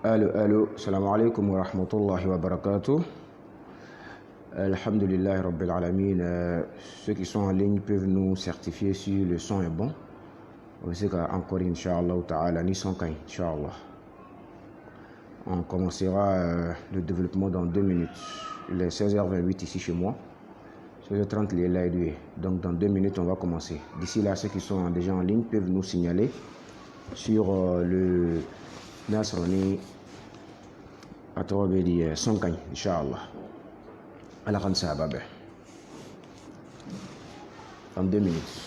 Salam alaikum wa rahmatullahi wa barakatuh. Alhamdulillah Rabbil Alamin. Ceux qui sont en ligne peuvent nous certifier si le son est bon. On sait qu'encore, Inch'Allah ta'ala, ni son kain, Inch'Allah. On commencera le développement dans 2 minutes. Il est 16h28 ici chez moi. 16h30, il est là. Donc dans 2 minutes, on va commencer. D'ici là, ceux qui sont déjà en ligne peuvent nous signaler sur le Nasrani Atawabedi Sonkain, Inch'Allah. Allah Khansa Babé. Dans 2 minutes.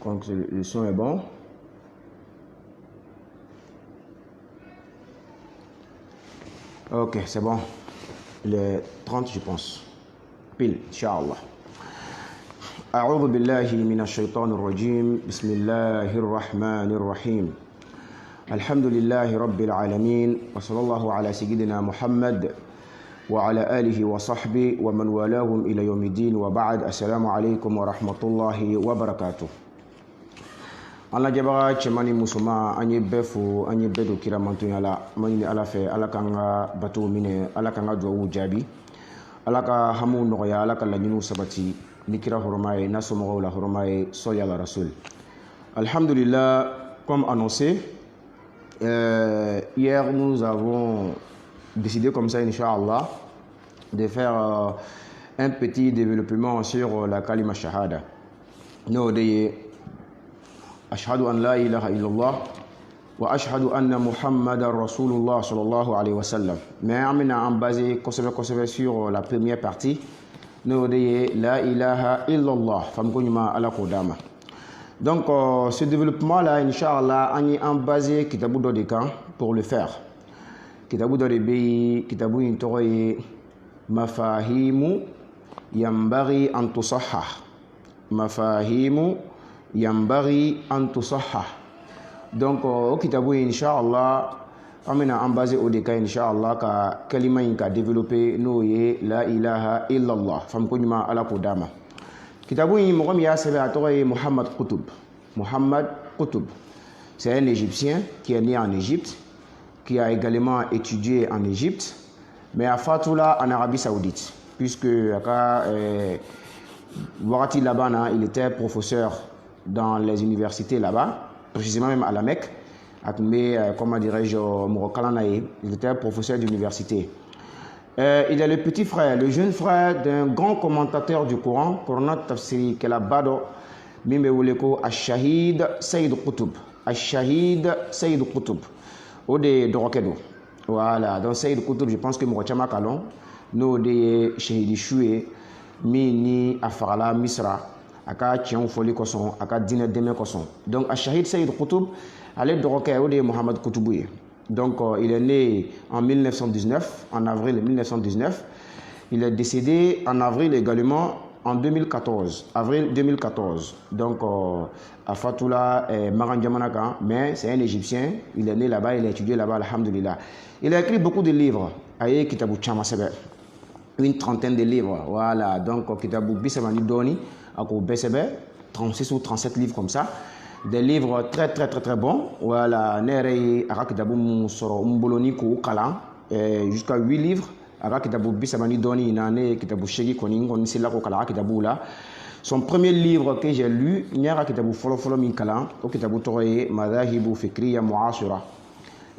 Donc le son est bon. Ok, c'est bon. Il est 30, je pense. Pile, Inch'Allah. أعوذ بالله من الشيطان الرجيم بسم الله الرحمن الرحيم الحمد لله رب العالمين وصلى الله على سيدنا محمد وعلى آله وصحبه ومن والاهم إلى يوم الدين وبعد السلام عليكم ورحمة الله وبركاته. Allah jabaga cɛmani musoma an ye bɛɛ fo an ye bɛɛ don kira mantonya la ma ɲini ala fɛ ala k'an ka batow minɛ ala k'an ka duwawu jaabi ala ka hamuw nɔgɔya ala ka laɲiniw sabati ni kira hɔrɔma ye n'a somɔgɔw la hɔrɔma ye sɔli ala rasul. Alhamdulillah, comme annoncé, hier nous avons décidé comme ça Inch'Allah de faire un petit développement sur la kalima shahada. Nous أشهد أن لا إله إلا الله وأشهد أن محمد رسول الله صلى الله عليه وسلم. Mais on a basé sur la première partie. Nous disons la ilaha illallah. Femme konima ala kodama. Donc ce développement là, Inch'Allah, on a basé kitabou dodikan pour le faire. Kitabou dodibi, kitabou intoye mafahimu yambari antusahah. Mafahimu yambari antusahah. Donc au kitabu Inch'Allah amena en basé au déca Inch'Allah ka kalima inka développer no ye la ilaha illallah fam ko nyuma ala ko dama kitabu yi mo ya sebe atoye Muhammad Qutb. C'est un Égyptien qui est né en Égypte, qui a également étudié en Égypte, mais à Fatoula en Arabie Saoudite, puisque Warati là-bas il était professeur dans les universités là-bas, précisément même à la Mecque. Comment dirais-je, il était professeur d'université. Il est le petit frère, le jeune frère d'un grand commentateur du Coran, Coran Tafsiri Kelabado, Mimewuleko Ash-Shahid Sayyid Qutb. Ash-Shahid Sayyid Qutb. Ode Dorokedo. Voilà, donc Sayyid Qutb, je pense que Mouachama Kalon, nous de Shahidi Choué, Mini Afarala Misra. Aka tiɲɛw fɔli kosɔn a ka diinɛ dɛmɛ kosɔn. Donc Ash-Shahid Sayyid Qutb ale dɔgɔkɛ o de ye Muhammad Qutb ye. Donc il est né en 1919, en avril 1919. Il est décédé en avril également en 2014, avril 2014. Donc à Fatoula Maran Djamanaka, mais c'est un Égyptien. Il est né là-bas, il a étudié là-bas, alhamdulillah. Il a écrit beaucoup de livres. Aye Kitabu Chama Sebe. Une trentaine de livres. Voilà, donc Kitabu Bissamani Doni. 36 ou 37 livres comme ça, des livres très bons. Voilà, jusqu'à 8 livres. Son premier livre que j'ai lu,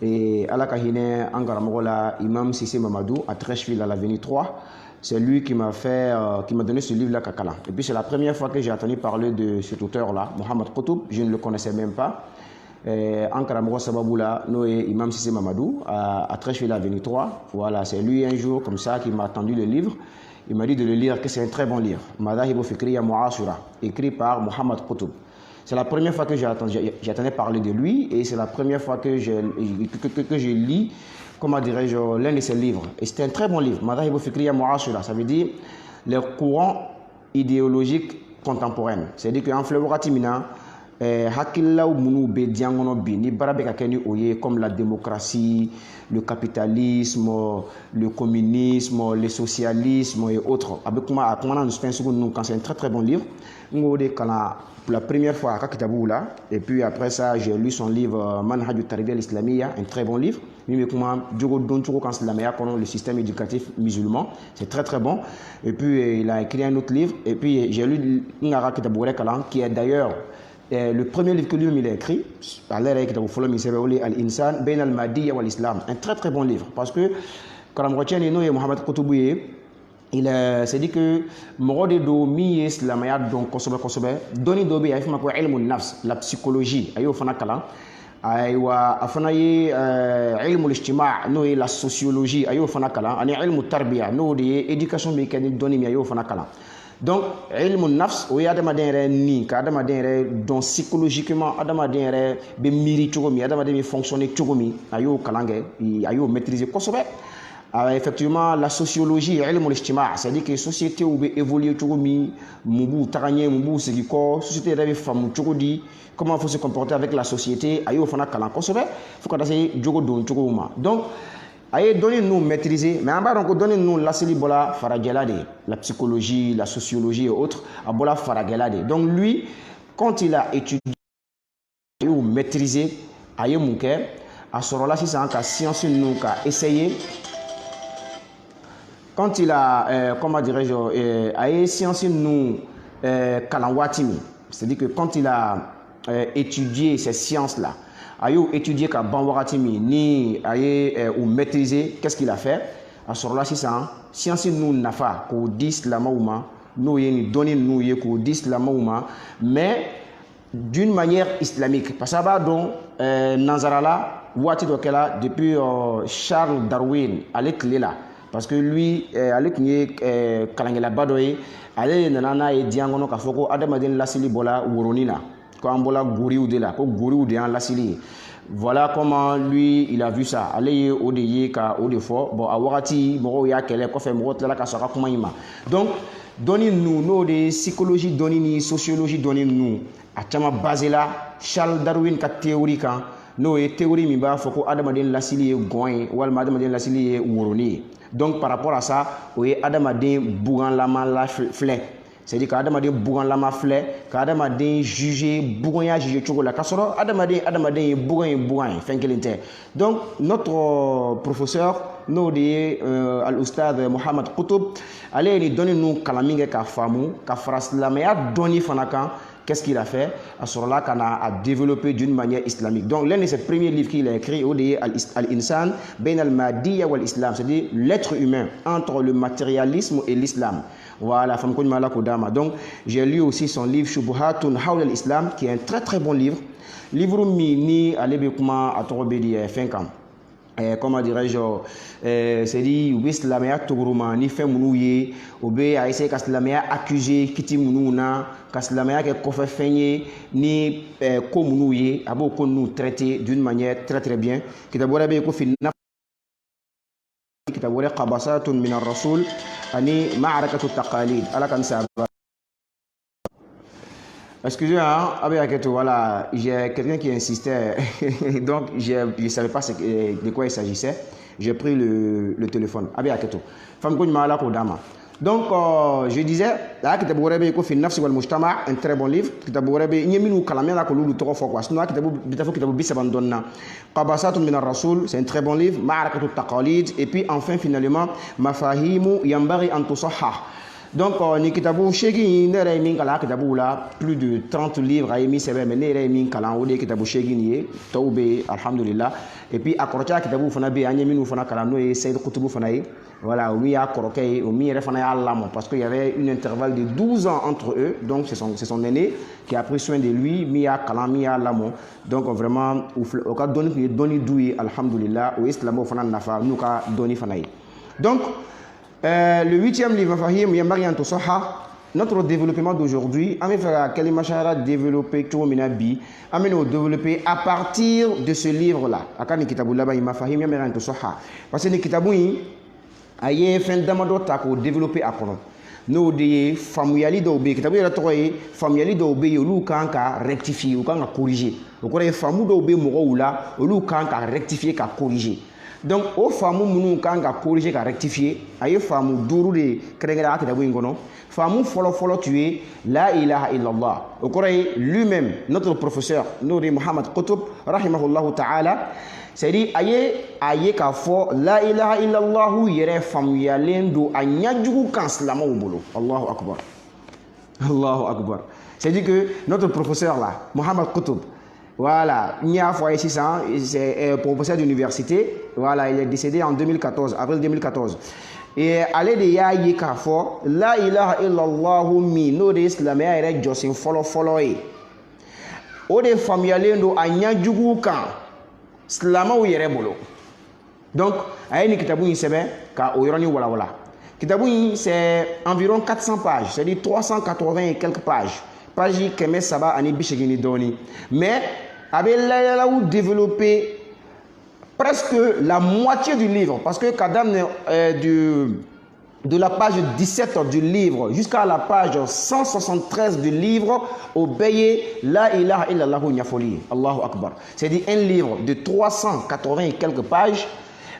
et à la Kahine, Angaramola, Imam Sissé Mamadou, à Trècheville à l'avenue 3. C'est lui qui m'a donné ce livre-là, Kakala. Et puis c'est la première fois que j'ai entendu parler de cet auteur-là, Mohamed Qutb. Je ne le connaissais même pas. Ankara Sababoula, Noé Imam Sissé Mamadou, à Trècheville Avenue 3. Voilà, c'est lui un jour comme ça qui m'a tendu le livre. Il m'a dit de le lire, que c'est un très bon livre. Madahibu Fikriya Mu'asura, écrit par Mohamed Qutb. C'est la première fois que j'entendais parler de lui et c'est la première fois que je lis, comment dirais-je, l'un de ses livres. Et c'est un très bon livre. Madahibu Fikriya Mu'asura, ça veut dire les courants idéologiques contemporains. C'est-à-dire qu'en Fleuvoratimina, hakilaw munu be diangono bi ni bara be ka keni oye comme la démocratie, le capitalisme, le communisme, le socialisme et autres. Avec comment nous quand c'est un très très bon livre. Ngode kana pour la première fois à Kitaboula et puis après ça j'ai lu son livre Manhaj al-Tarbiya al-Islamiyya, un très bon livre. Mais comment le système éducatif musulman, c'est très très bon. Et puis il a écrit un autre livre et puis j'ai lu Ngara Kitaboula Kalan qui est d'ailleurs le premier livre que lui-même il a écrit, Al-Insan Bain al-Madiyya wal-Islam, un très très bon livre parce que quand on retient les noms de Mohamed Qutb, il s'est dit que Morode do mi islamaya donc kosobe doni dobe ya fima ko ilmu nafs, la psychologie ayo fana kala aywa afana yi ilmu al-ijtima' no la sociologie ayo fana kala ani ilmu tarbiya no de éducation bi ken doni mi ayo fana kala. Donc, ilmu nafs, oui, adamaden ni, adamaden donc psychologiquement, adamaden be miri chogomi, adamaden fonctionner chogomi, ayo kalange, ayo maîtriser kosobe. Effectivement, la sociologie, ilmu al-ijtima', c'est-à-dire que société où évoluer chogomi, mubu taganie, mubu segiko, société rebe famu chogodi, comment faut se comporter avec la société, ayo fana kalan kosobe, faut qu'on ait jogo don chogoma. Donc, aye donnez-nous maîtriser, mais en bas donc donnez-nous la bola faragelade, la psychologie, la sociologie et autres, à bola faragelade. Donc lui, quand il a étudié ou maîtrisé, aye mouké, à ce moment-là, si c'est un cas science nous qu'a essayé, quand il a, comment dirais-je, aye science nous kalanwatimi, c'est-à-dire que quand il a étudié ces sciences-là, Ayo étudié qu'à Banwaratimi ni aye ou maîtriser, qu'est-ce qu'il a fait? À ce moment-là, si ça, science nous nafa, qu'on dit la maouma, nous y donner nous y qu'on dit la maouma, mais d'une manière islamique. Parce que bah donc Nazarala, ouati dokela depuis Charles Darwin, avec là. Parce que lui, avec ni kalangela badoye, allez nanana et diangono kafoko adamadin lasili bola woronina. Kambola gouri ou de là, gouri ou de en lasili. Voilà comment lui il a vu ça. Allez au de ka au de fort. Bon à wakati moro ya kele ko fait moro tla ka saka kuma ima. Donc donnez-nous nos de psychologie, donnez-nous sociologie, donnez-nous a chama basé là Charles Darwin ka théorie kan no e théorie mi ba foko adamadin lasili goin wal adamadin lasili woroni. Donc par rapport à ça, oui adamadin bougan lama la flé. C'est-à-dire qu'Adamaden bougan lama flé, qu'Adamaden jugé, bougan jugé chocolat. Kassoro, Adamaden bougan, fin qu'elle. Donc, notre professeur, nous dit Al-Oustad Mohamed Qutb, allez nous donner nous kalaminge ka famu, ka fras lamea doni fanakan. Qu'est-ce qu'il a fait? À ce moment-là, qu'on a développé d'une manière islamique. Donc, l'un de ses premiers livres qu'il a écrit, c'est Al-Insan Bain al-Madiyya wal-Islam, c'est-à-dire l'être humain entre le matérialisme et l'islam. Voilà, donc j'ai lu aussi son livre Shubuhatun Hawla al-Islam, qui est un très très bon livre. Livre mini à l'ébécouma à Torobédi 5 ans. Comment dirais-je, c'est dit, ou bien l'islamia touruma, ni fait mounouye, ou bien a essayé qu'islamia accusé, kiti mounouna, qu'islamia qui fait feigner, ni komounouye, a beaucoup nous traiter d'une manière très très bien. Qui d'abord a bien fait qui d'abord qabasatun min ar-rasul, ani ma'arakatu taqalid, ala kan sa. Excusez-moi, voilà, j'ai quelqu'un qui insistait, donc je ne savais pas de quoi il s'agissait. J'ai pris le téléphone. Donc, je disais, un très bon livre. C'est un très bon livre. Et puis enfin, finalement, Mafahimu Yambari Antusahha. Donc, Nikitabou, Shegi, Nere Min Kala, Kitabou là, plus de 30 livres à émis, c'est vrai, mais Nere Min Kala, Ode Kitabou Shegi, Taoube, Alhamdulillah. Et puis, à Korcha, Kitabou Fanabe, Anyamin Fana Kala, Noé, Seyd Koutoubou Fanaï, Voilà, oui, il y a Koroké, oui, il y a Lamo, parce qu'il y avait un intervalle de 12 ans entre eux. Donc, c'est son aîné qui a pris soin de lui, Mia Kalam, Mia Lamo. Donc, vraiment, au cas de donner douille, Alhamdulillah, ou Islamo Fanan Nafa, nous ka donné Fanaï. Donc, le 8e livre, Fahim, Yambari Antosoha, notre développement d'aujourd'hui, on va faire quel machara développer tout minabi, on va développer à partir de ce livre-là. Akani kitabu là-bas, il m'a Fahim, Yambari Antosoha. Parce que le kitabu, aye fin damado tako développer akono no de famuyali do be kitabu la toye famuyali do be yolu kan ka rectifier ou kan ka corriger o ko famu do be mo wula olu kan ka rectifier ka corriger donc o famu munu kan ka corriger ka rectifier aye famu duru de krengera kitabu ngono famu folo tuer la ilaha illallah o ko lui-même notre professeur Nouri Mohamed Qutb rahimahullah ta'ala c'est-à-dire aye k'a fɔ la ilaha illallah yɛrɛ faamuyalen don a ɲajugu kan silamɛw bolo. Allahu akbar. Allahu akbar. C'est-à-dire que notre professeur là, Mohamed Qutb, voilà, il y a fois ici ça, c'est professeur d'université, voilà, il est décédé en 2014, avril 2014. Et allez de aye k'a fɔ la ilaha illallah mi n'o de silamɛya yɛrɛ jɔsen fɔlɔ ye. O de faamuyalen don a ɲajugu kan. Slama yere bolo. Donc, aye ni kitabu sebe ka oyoroni wala wala. Kitabu c'est environ 400 pages, c'est-à-dire 380 et quelques pages. Page keme saba ani bishigini doni. Mais avec là où développer presque la moitié du livre parce que kadam de la page 17 du livre jusqu'à la page 173 du livre, obéyez la ilaha illallah nyafoli. Allahu Akbar. C'est-à-dire un livre de 380 et quelques pages,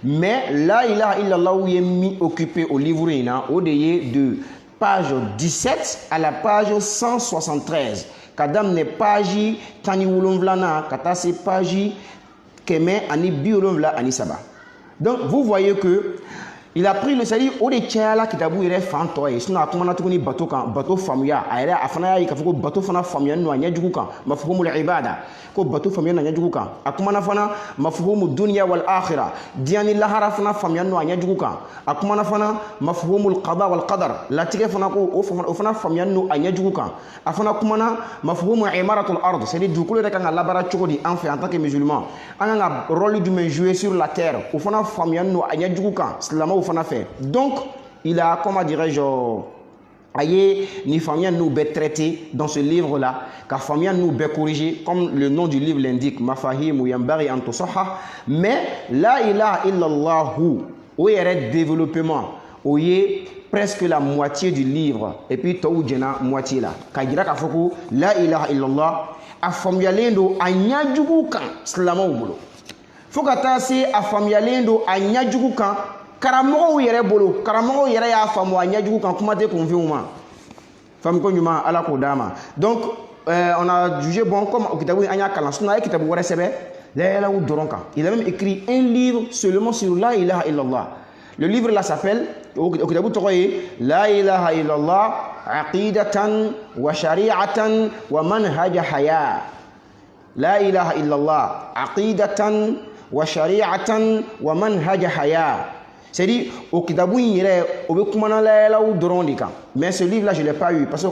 mais la ilaha illallah est mis occupé au livre de page 17 à la page 173. Kadam ne page tani wulonvlana kata se page keme ani biolonvla ani saba. Donc vous voyez que il a pris le sali au de tchala kitabu ire fanto e sinon akumana tukuni bato famuya ayra afana ya kafuko bato fana famuya no anya jugu kan mafhumu al ibada ko bato famuya no anya jugu kan akumana fana mafhumu dunya wal akhirah diani lahara fana famuya no anya jugu kan akumana fana mafhumu al qada wal qadar la tige fana ko o fana famuya no anya jugu kan afana kumana mafhumu imaratul ard c'est du coup le kan labara chokodi en fait en tant que musulman anga rôle du men jouer sur la terre o fana famuya no anya jugu kan islamo fait. Donc, il a, comment dirais-je, aïe, ni famille nous be traité dans ce livre-là, car famille nous be corrigé, comme le nom du livre l'indique, Mafahim ou Yambari Antosoha, mais la ilaha illallah, où il y a développement, où il y a presque la moitié du livre, et puis tout jena moitié là. Kagira kafoku, la ilaha illallah, a famille lendo, a nyajugu kan, slama bolo. Faut qu'attasi a famille lendo, a nyajugu kan, Karamogo yere bolo, Karamogo yere ya famu anya jugu kan kuma te confiuma. Fam ko nyuma ala ko dama. Donc on a jugé bon comme au kitabu anya kalan suna kitabu wara sebe la ou doronka. Il a même écrit un livre seulement sur la ilaha illallah. Le livre là s'appelle au kitabu toye la ilaha illallah aqidatan wa shari'atan wa manhaj haya. La ilaha illallah aqidatan wa shari'atan wa manhaj haya. C'est-à-dire, au Kitabu, il y a mais ce livre-là, je ne l'ai pas eu. Parce que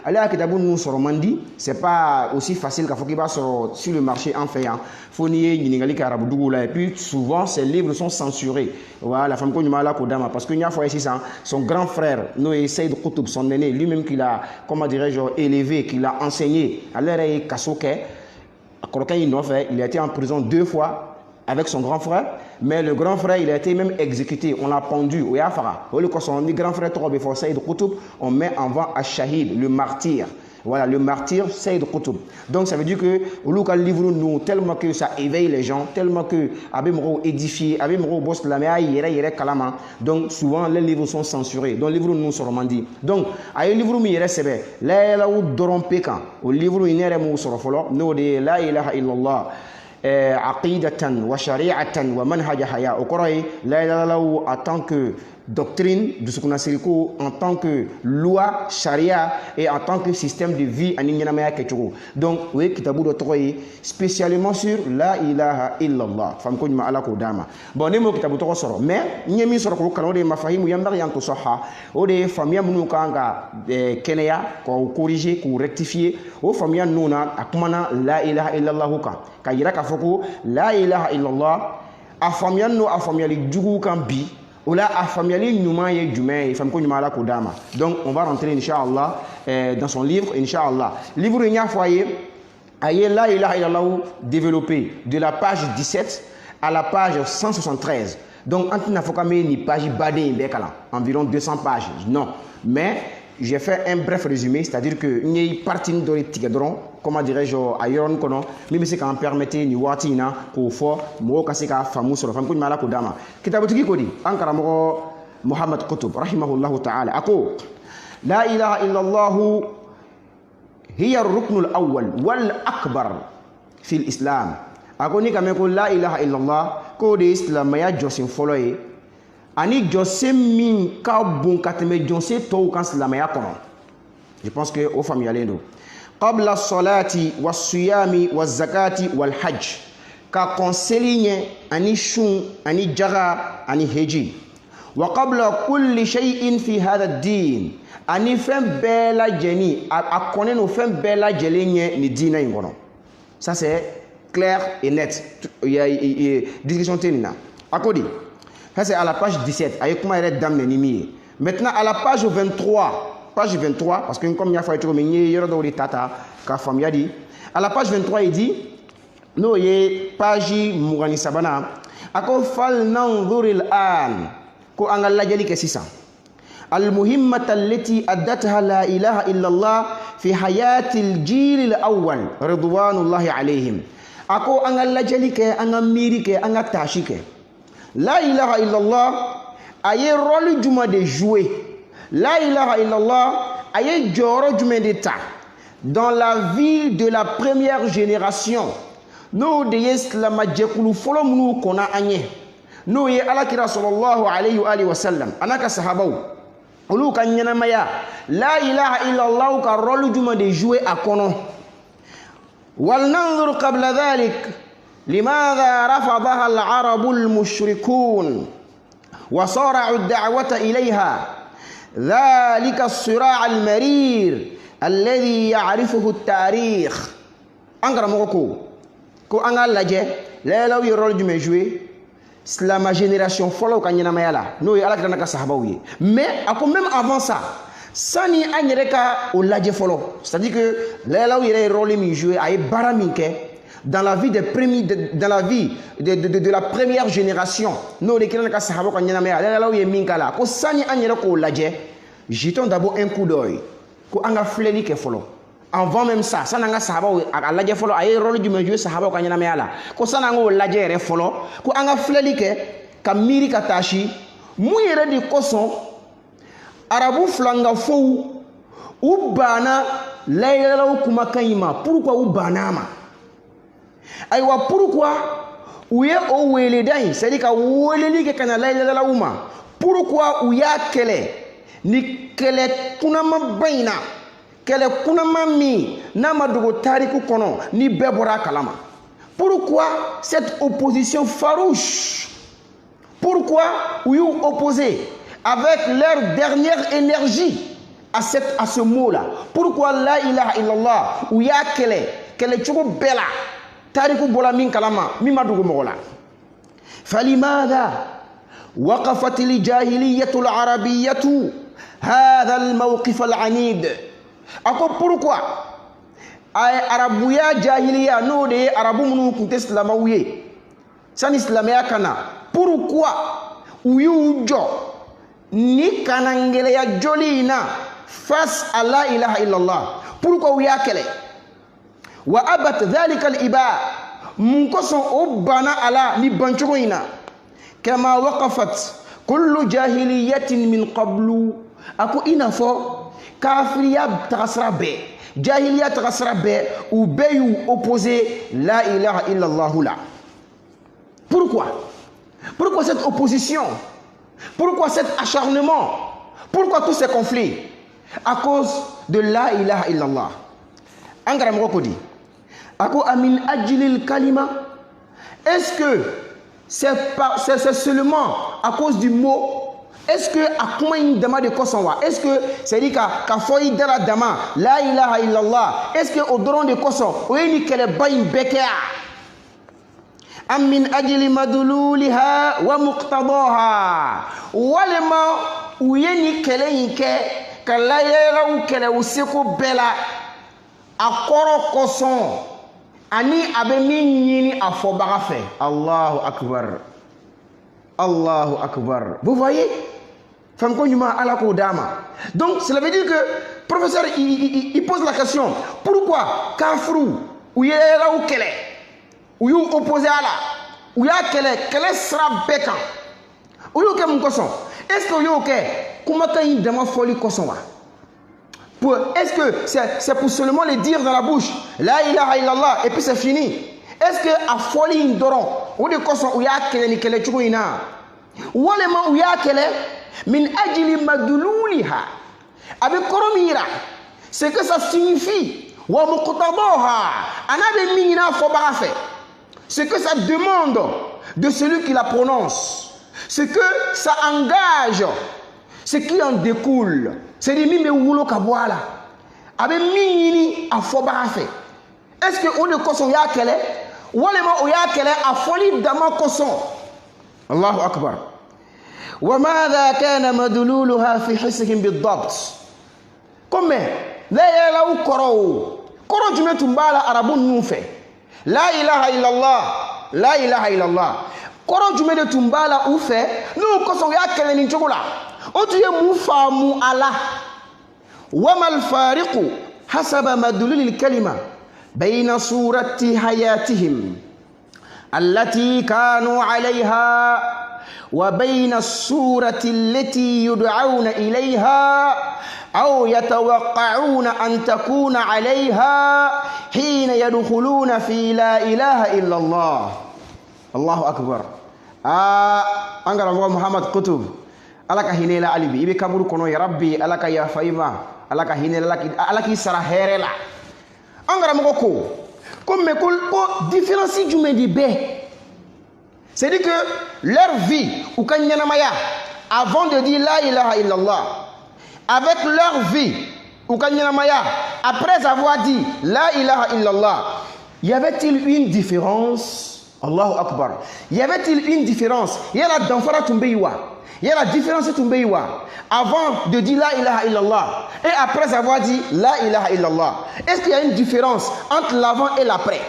aller à Kitabu, nous sommes mandi, ce n'est pas aussi facile qu'il faut qu'il va sur le marché en fait. Faut nier, et puis souvent, ces livres sont censurés. Voilà, la femme qu'on a Kodama. Parce qu'il y a fois ici, son grand frère, Noé Seyd Qutb, son aîné, lui-même qui l'a, comment dirais-je, élevé, qui l'a enseigné. Alors, il a été en prison 2 fois avec son grand frère, mais le grand frère, il a été même exécuté, on l'a pendu au Yafara. Au lieu que son grand frère Torobé Saïd Qutb, on met en vent à Shahid, le martyr. Voilà, le martyr Saïd Qutb. Donc ça veut dire que le livre nous, tellement que ça éveille les gens, tellement que Abimro édifié, Abimro boss la mea yere kalama. Donc souvent les livres sont censurés. Donc les livres nous sont dit. Donc à livre mi yere sebe, la ou doron pekan, au livre inere mu sorofolo, no de la ilaha illallah. عقيدة وشريعة ومنهج حياة. Au Coran, là, en tant que doctrine de ce qu'on a siriko en tant que loi charia et en tant que système de vie en Inyanamaya Ketchoro. Donc, oui, Kitabou de spécialement sur la ilaha illallah. Femme ko ala ko dama. Bon, ne mo Kitabou de soro. Mais, nyemi soro ko kalon de mafahim yambar yanto soha. O de famia munu kanga Kenya ko corriger, ko rectifier. O famia nuna akumana la ilaha illallah ka. Kayira ka foko la ilaha illallah. Afamia no afamia li jugu kan bi. Ola afamiali nyuma ye jumé fam ko nyuma la ko dama. Donc on va rentrer inchallah dans son livre inchallah. Livre nya foyer aye la ilaha illallah développé de la page 17 à la page 173. Donc antina fokame ni page badé bekala environ 200 pages. Non, mais j'ai fait un bref résumé, c'est-à-dire que n'y parti dans les tigedron, comment dirais-je, ailleurs kono, même si quand permettait ni watina pour fort, mo kasika famous sur la femme ko mala ko dama. Kitabu tiki ko di, ankara mo Muhammad Qutb rahimahullah ta'ala. Ako la ilaha illallah hiya ar-rukn al-awwal wal akbar fi al-islam. Ako ni kame ko la ilaha illallah ko de islam ya josin foloye. Ani jose min ka bon kateme jose to kan silamaya kono. Je pense que au familier ndo qabla salati was-siyami waz-zakati wal-hajj ka conseiller ani shun ani jaga ani heji wa qabla kulli shay'in fi hadha ad-din ani fem bela jeni a connaître no fem bela jelenye ni dina ngono. Ça c'est clair et net. Il y a discussion tenina akodi. Ça c'est à la page 17. Maintenant à la page 23, parce que comme il y a fait tata, à la page 23 il dit, no ye page Mourani Sabana, ako fal nanzur al-an, ko angala jali ke sisa. المهمة التي أدتها لا إله إلا الله في حياة الجيل الأول رضوان الله عليهم. أكو أنغا لجلك أنغا ميرك أنغا تاشيك. La ilaha illallah aye rôle juma de jouer. La ilaha illallah aye joro juma d'état dans la vie de la première génération. Nous de islam jekulu folo munu kona anye. Nous ye alakira sallallahu alayhi wa sallam anaka sahabaw. Olu kanyana maya la ilaha illallah ka rôle juma de jouer a kono. Wal nanzur qabla dhalik لماذا رفضها العرب المشركون وصارعوا الدعوة إليها ذلك الصراع المرير الذي يعرفه التاريخ. أنغرا موكو كو أنغال لاجي لا لو يرول جمي جوي c'est ma génération follow kanyana mayala no ala kana ka sahabawi mais ako même avant ça sani anyereka o ladje follow c'est-à-dire que la law yere rôle mi jouer ay baraminke dans la vie dans la vie de la première génération. Nous les kilana ka sahaba ko nyana maya la law ye minkala ko sani anyere ko ladje jetons d'abord un coup d'œil ko anga fleli ke follow. Avant même ça, ça n'a sahaba a ladje follow ay rôle du meju sahaba ko nyana maya la ko sana ngo ladje re follow ko anga fleli ke kamiri katashi muyere di koson arabu flanga fou ubana laila kuma kayima pourquoi ubana ma aywa pourquoi ouye o weledai c'est-à-dire ka weleli ke kana laila uma pourquoi ouya kele ni kele kunama baina kele kunama mi na madugo tariku kono ni bebora kalama. Pourquoi cette opposition farouche? Pourquoi ou opposé avec leur dernière énergie à ce mot-là? Pourquoi la ilaha illallah ou ya kele chuko bela tariku bola min kalama mi madugo mola. فلماذا وقفت الجاهلية العربية هذا الموقف العنيد؟ Ako pourquoi ay arabuya jahiliya no de arabu munu kunte islamawye san islamaya kana pourquoi uyujo ni kanangele ya jolina face à la ilaha illallah pourquoi uyakele wa abat dhalika al-iba munkoson obana ala ni banchoina kama waqafat kullu jahiliyatin min qablu ako inafo kafiriya tagasra be jahiliya tagasra be ou be yu opposé la ilaha illallah là. Pourquoi cette opposition? Pourquoi cet acharnement? Pourquoi tous ces conflits? À cause de la ilaha illallah. Angaram Rokodi. Ako amin ajilil kalima. Est-ce que c'est seulement à cause du mot? Est-ce que à quoi il demande de quoi est-ce que c'est dit qu'à foyi de la dama la ilaha illallah? Est-ce que au dron de quoi ou il qu'elle est bain bekea? Amin ajili madululiha wa muqtadaha. Walema ou yeni kele yinke kala yera ou kele useko bela akoro koson ani abemi nyini afobarafe. Allahu akbar. Allahu akbar. Vous voyez? Donc cela veut dire que le professeur il pose la question, pourquoi Kafrou ou yera ou kele ou you opposé à la ou ya kele sera bécan ou you ke mon koson? Est-ce que you ke comment il demande folie koson wa? Est-ce que c'est pour seulement le dire dans la bouche la ilaha illallah et puis c'est fini? Est-ce que à folie indoron ou de koson ou ya kele ni kele chuko ina ou le ma ou ya kele min ajli madluliha avec koromira? C'est que ça signifie wa muqtadaha anabe minina fo barafe. Ce que ça demande de celui qui la prononce, ce que ça engage, ce qui en découle, c'est des mime wulo kabwala avec minini a fo barafe. Est-ce que on ne koson ya kele ou le ma ou ya kele a folie dama koson? Allahu akbar. وماذا كان مدلولها في حسهم بالضبط؟ Comme la yala ou koro jume tumbala arabu nufe la ilaha illallah la ilaha illallah koro jume de tumbala ou fait nous koson ya kele ni chokola o tuye mu famu ala wa mal fariqu hasaba madlul al kalima bayna surati hayatihim allati kanu alayha وبين السورة التي يدعون إليها أو يتوقعون أن تكون عليها حين يدخلون في لا إله إلا الله. الله أكبر. أنقر محمد قطب ألك هنا لا ألبي إبي كبر كنو يا ربي ألك يا فايما ألك هنا ألك سرهير لا أنقر مكو كم مكول كو ديفرنسي جمع دي به. C'est-à-dire que leur vie, ou kanyanamaya, avant de dire la ilaha illallah, avec leur vie, ou kanyanamaya, après avoir dit la ilaha illallah, y avait-il une différence? Allahu Akbar. Y avait-il une différence? Il y a la danfara tumbeiwa. Il y a la différence tumbeiwa. Avant de dire la ilaha illallah, et après avoir dit la ilaha illallah. Est-ce qu'il y a une différence entre l'avant et l'après?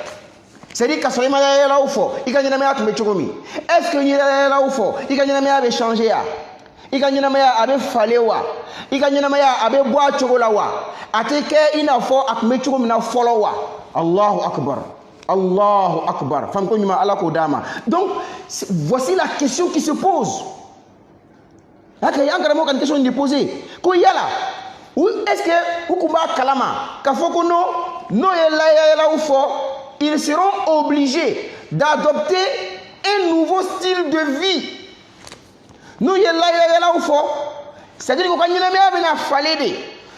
C'est-à-dire que soyez malade là où faut, il gagne la meilleure tumechokomi. Est-ce que il est là où faut, il gagne la meilleure avait changé à, il gagne la meilleure avait fallu wa, il gagne la meilleure avait boire chocolat wa, ateke il a faut à tumechokomi na follow wa. Allahu Akbar, Allahu Akbar. Femme qu'on y m'a ala kodama. Donc voici la question qui se pose. Là qu'il y a encore une question de poser. Qu'on y a là, ou est-ce que ou kumba kalama, kafoko no est là où faut. Ils seront obligés d'adopter un nouveau style de vie. Nous, c'est-à-dire que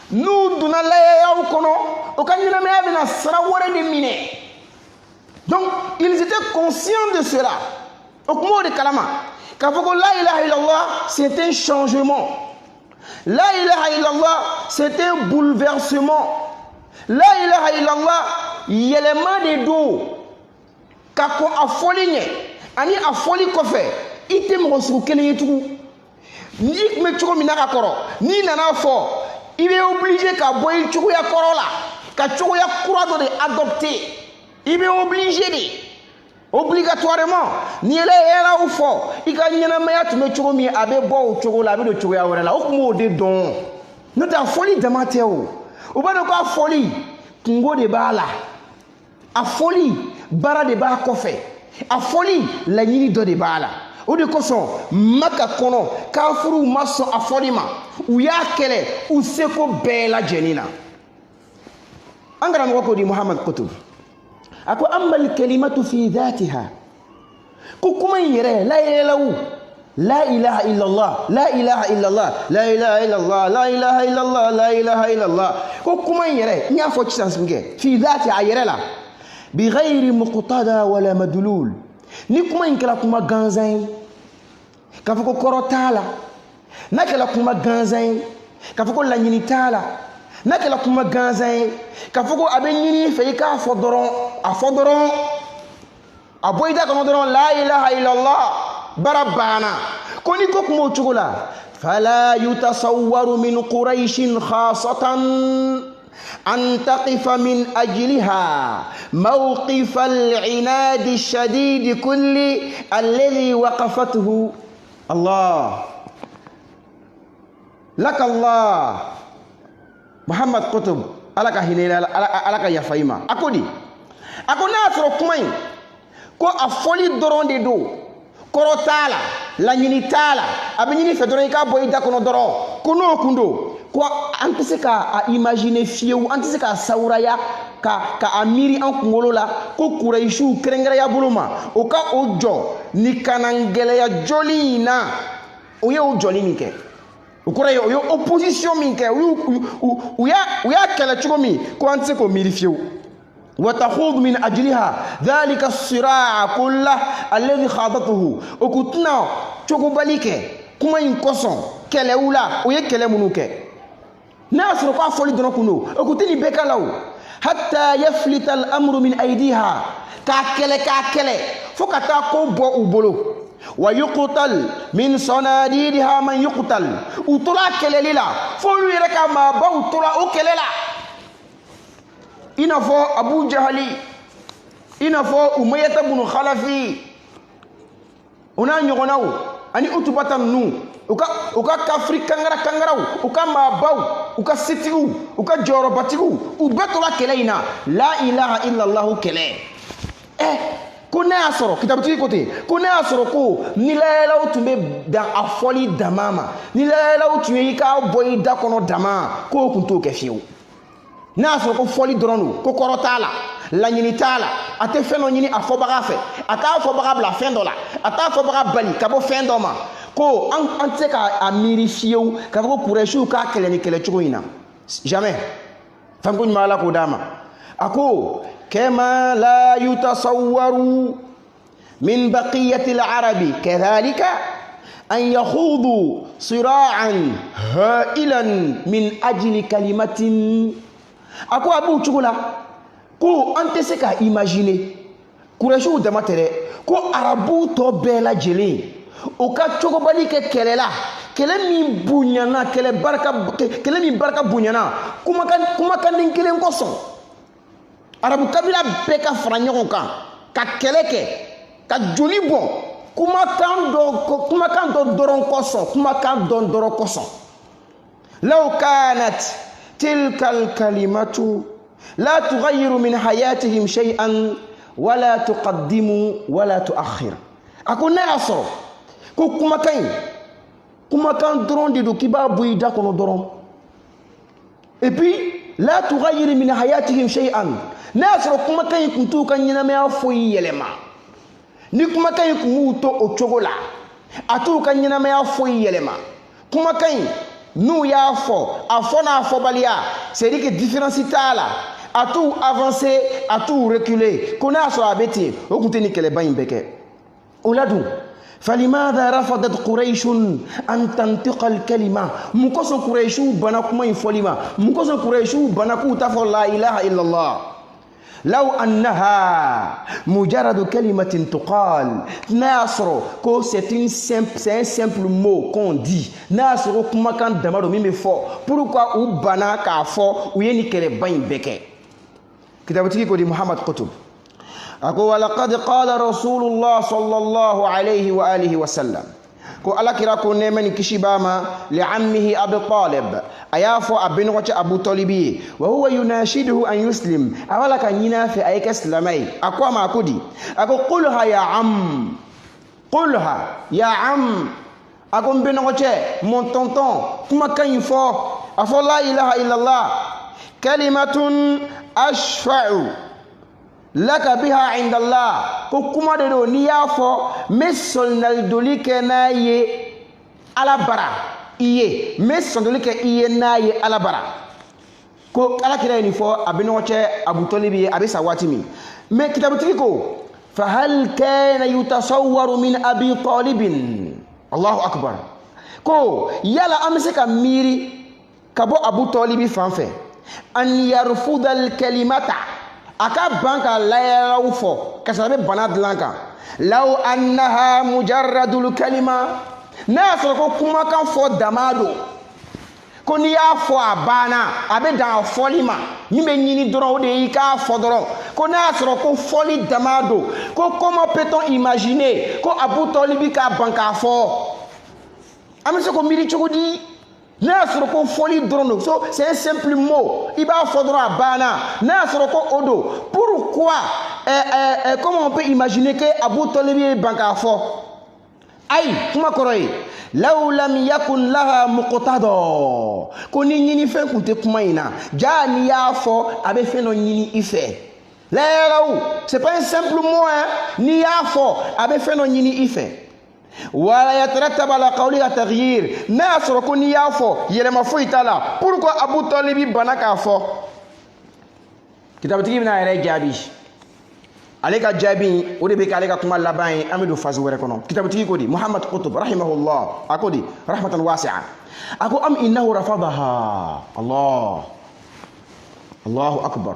nous, donc, ils étaient conscients de cela. C'est un changement. La ilaha illallah, c'est un bouleversement. La ilaha illallah, yelema de do kako afoligne ani afoli kofe item rosu kene yetu ni me choko minaka koro ni nana fo il est obligé ka boy choko ya korola ka choko ya kura de adopter il est obligé de obligatoirement ni ele era ou fo ika nyana ma ya tu me choko mi abe bo choko la be do choko ya wala o mo de don no ta folie de mateo ou ba ko folie tungo de bala a folie bara de ba kofe a folie la nyini do de bala o de koson maka kono kafuru maso a folie ma ou ya kele ou seko bela jenina angara mo di Muhammad Qutb ako amal kalimatu fi dhatiha ko kuma yere la yelawu La ilaha illallah, la ilaha illallah, la ilaha illallah, la ilaha illallah, la ilaha illallah. Ko kuma yere, nya fo ci sansinge. Fi dhati ayere la. Bi ghairi muqtada wala madlul. Ni kuma inkala kuma ganzan. Ka fo ko korotala. Na kala kuma ganzan. Ka fo ko lanyini tala. Na kala kuma ganzan. Ka fo ko abenyini fe ka fodoron, afodoron. Aboida kono doron la ilaha illallah. بربانا كوني كوكمو تشغلا فلا يتصور من قريش خاصة أن تقف من أجلها موقف العناد الشديد كل الذي وقفته الله لك الله محمد قطب ألك هنيلا ألك يا فايما أكودي أكونا أفرقمين كو أفولي درون دي دو korotala la nyini tala abenyini fedoro ka boyida kono doro kono kundo ko antise ka a imaginer fieu antise ka sauraya ka amiri an kungolo la ko Quraishu krengera ya buluma o ka ojo ni kanangele ya jolina o ye o joli minke o kore yo opposition minke o ya kala chugomi ko antise ko miri fieu وتخوض من أجلها ذلك الصراع كله الذي خاضته وكتنا تشوكو باليك كما ينقصون كلاولا ويكلا منوك ناس رقع فولي دونكونو وكتني بكالاو حتى يفلت الأمر من أيديها كاكله فكتا كوبو وبولو ويقتل من صناديدها من يقتل وطلع كليلا فولو يركا ما باو طلع وكليلا inafo Abu Jahali inafo Umayyah ibn Khalafi una nyogonaw ani utubatan nu uka kafri kangaraw uka mabaw uka sitiu uka jorobatigu ubetola keleina la ilaha illa Allah kele kuna asoro kitabuti kote kuna asoro ko nilela utumbe da afoli damama nilela utuye ka boy da kono dama ko kunto kefiu naso ko foli dronu ko korotala la nyini tala ate feno nyini afobaga fe ata afobaga bla fendola ata afobaga bali kabo fendoma ko ante ka amiri fieu ka ko Quraishu ka kele ni kele chugoina jamais fangun mala ko dama ako kama la yutasawwaru min baqiyati al-arabi kadhalika an yakhudu sira'an ha'ilan min ajli kalimatin ako abu chugula ko ante se ka imaginer Quraishu de matere ko arabu to bela jeli o ka chogo bali ke kelela kele mi bunyana kele mi barka bunyana kuma kan nin kelen ko son arabu kabila be ka franyo kan ka keleke ka joli bon kuma kan do doron ko son kuma kan don doron ko son law kanat تلك الكلمة لا تغير من حياتهم شيئا ولا تقدم ولا تؤخر أكون ناصر كما كان درون دي دو كبا بويدا كونو درون et puis لا تغير من حياتهم شيئا ناصر كما كان كنتو كان ينامي أفوي يلما ni kuma كان كنتو أتشغلا أتو كان ينامي أفوي يلما كما كان nous ya fo afona afobalia c'est dire que différence tala a tout avancer a tout reculer kona so abeti okunteni kele bayin beke uladu فلماذا رفضت قريش أن تنطق الكلمة مكوس قريش بناكم يفولما مكوس قريش بناكو تفول لا إله إلا الله لو أنها مجرد كلمة تقال ناصر كو c'est un simple mot qu'on dit ناصر كما كان دمارو ميمي فو pourquoi ou bana ka fo ou yeni kele bain beke kitabati ko di Muhammad Qutb ako walaqad qala rasulullah sallallahu alayhi wa alihi wa sallam ko alakira ko nemani kishibama li ammihi Abu Talib ayafo abin wacha Abu Talibi wa huwa yunashiduhu an yuslim awala kan yina fi ayka islamai akwa ma kudi ako qulha ya am ako mbin wacha mon tonton kuma kan yifo afo la ilaha illallah kalimatun ashfa'u laka biha indallah ko kuma de do ni y'a fɔ me sɔnnali doli kɛ n'a ye ala bara i ye me sɔnnali kɛ i ye n'a ye ala bara ko alakira ye nin fɔ a bɛ ɲɔgɔn cɛ Abu Talib ye a bɛ sa waati min mais kitabutigi ko fahal kana yutasawwaru min Abi Talibin Allahu akbar ko yala an bɛ se ka miiri ka bɔ Abu Talib fan fɛ an yarfuda al-kalimata a ka ban ka layɛlaw fɔ ka sɔrɔ a bɛ bana dilan kan law annaha mujarradul kalima n'a y'a sɔrɔ ko kumakan fɔ dama don ko n'i y'a fɔ a banna a bɛ dan a fɔli ma min bɛ ɲini dɔrɔn o de y'i k'a fɔ dɔrɔn ko n'a y'a sɔrɔ ko fɔli dama don ko comment peut-on imaginer ko Abu Talib k'a ban k'a fɔ an bɛ se k'o miiri cogo di n'a y'a sɔrɔ ko fɔli dɔrɔn don so c'est un simple mot i b'a fɔ dɔrɔn a banna n'a y'a sɔrɔ ko o don pourquoi comment on peut imaginer que Abu Talib ye ban k'a fɔ ayi kuma kɔrɔ ye law lam yakun laha muqtada ko ni ɲini fɛn kun tɛ kuma in na ja n'i y'a fɔ a bɛ fɛn dɔ ɲini i fɛ layɛlaw c'est pas un simple mot hein n'i y'a fɔ a bɛ fɛn dɔ ɲini i fɛ wala yatarattaba ala qawliha taghyir n'a y'a sɔrɔ ko n'i y'a fɔ yɛlɛma foyi t'a la pourquoi Abu Talib bana k'a fɔ kitabutigi bɛna a yɛrɛ jaabi ale ka jaabi o de bɛ k'ale ka kuma laban ye an bɛ don phase wɛrɛ kɔnɔ kitabutigi ko di Muhammad Qutb rahimahullah a ko di rahmatan wasi'a a ko am innahu rafadaha Allah Allahu akbar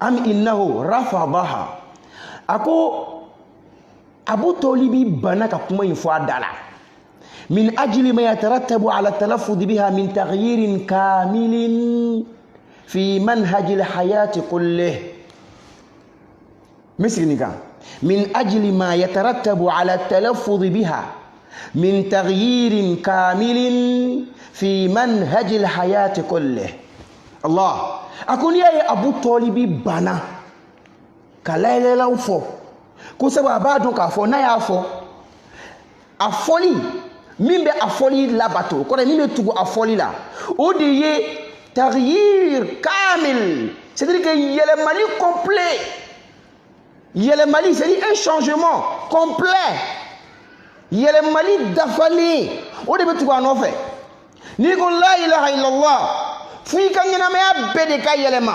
am innahu rafadaha a ko Abu Talib bana ka kuma in fɔ a da la min ajli ma yatarattabu ala talaffuz biha min taghyirin kamilin fi manhaj al-hayat kullih مثل كان من أجل ما يترتب على التلفظ بها من تغيير كامل في منهج الحياة كله الله أكون يا أبو طالب بنا كلا لا لا فو كوسبا بعدون كافو نايا فو أفولي مين بأفولي لا باتو كنا مين بتوجو أفولي لا ودي تغيير كامل c'est-à-dire que يلمالي complet Yélemali, c'est un changement complet. Yélemali d'afali. Au début, tu vas en faire. Ni ko la ilaha illallah. Fui kan yana me abbe de ka yelema.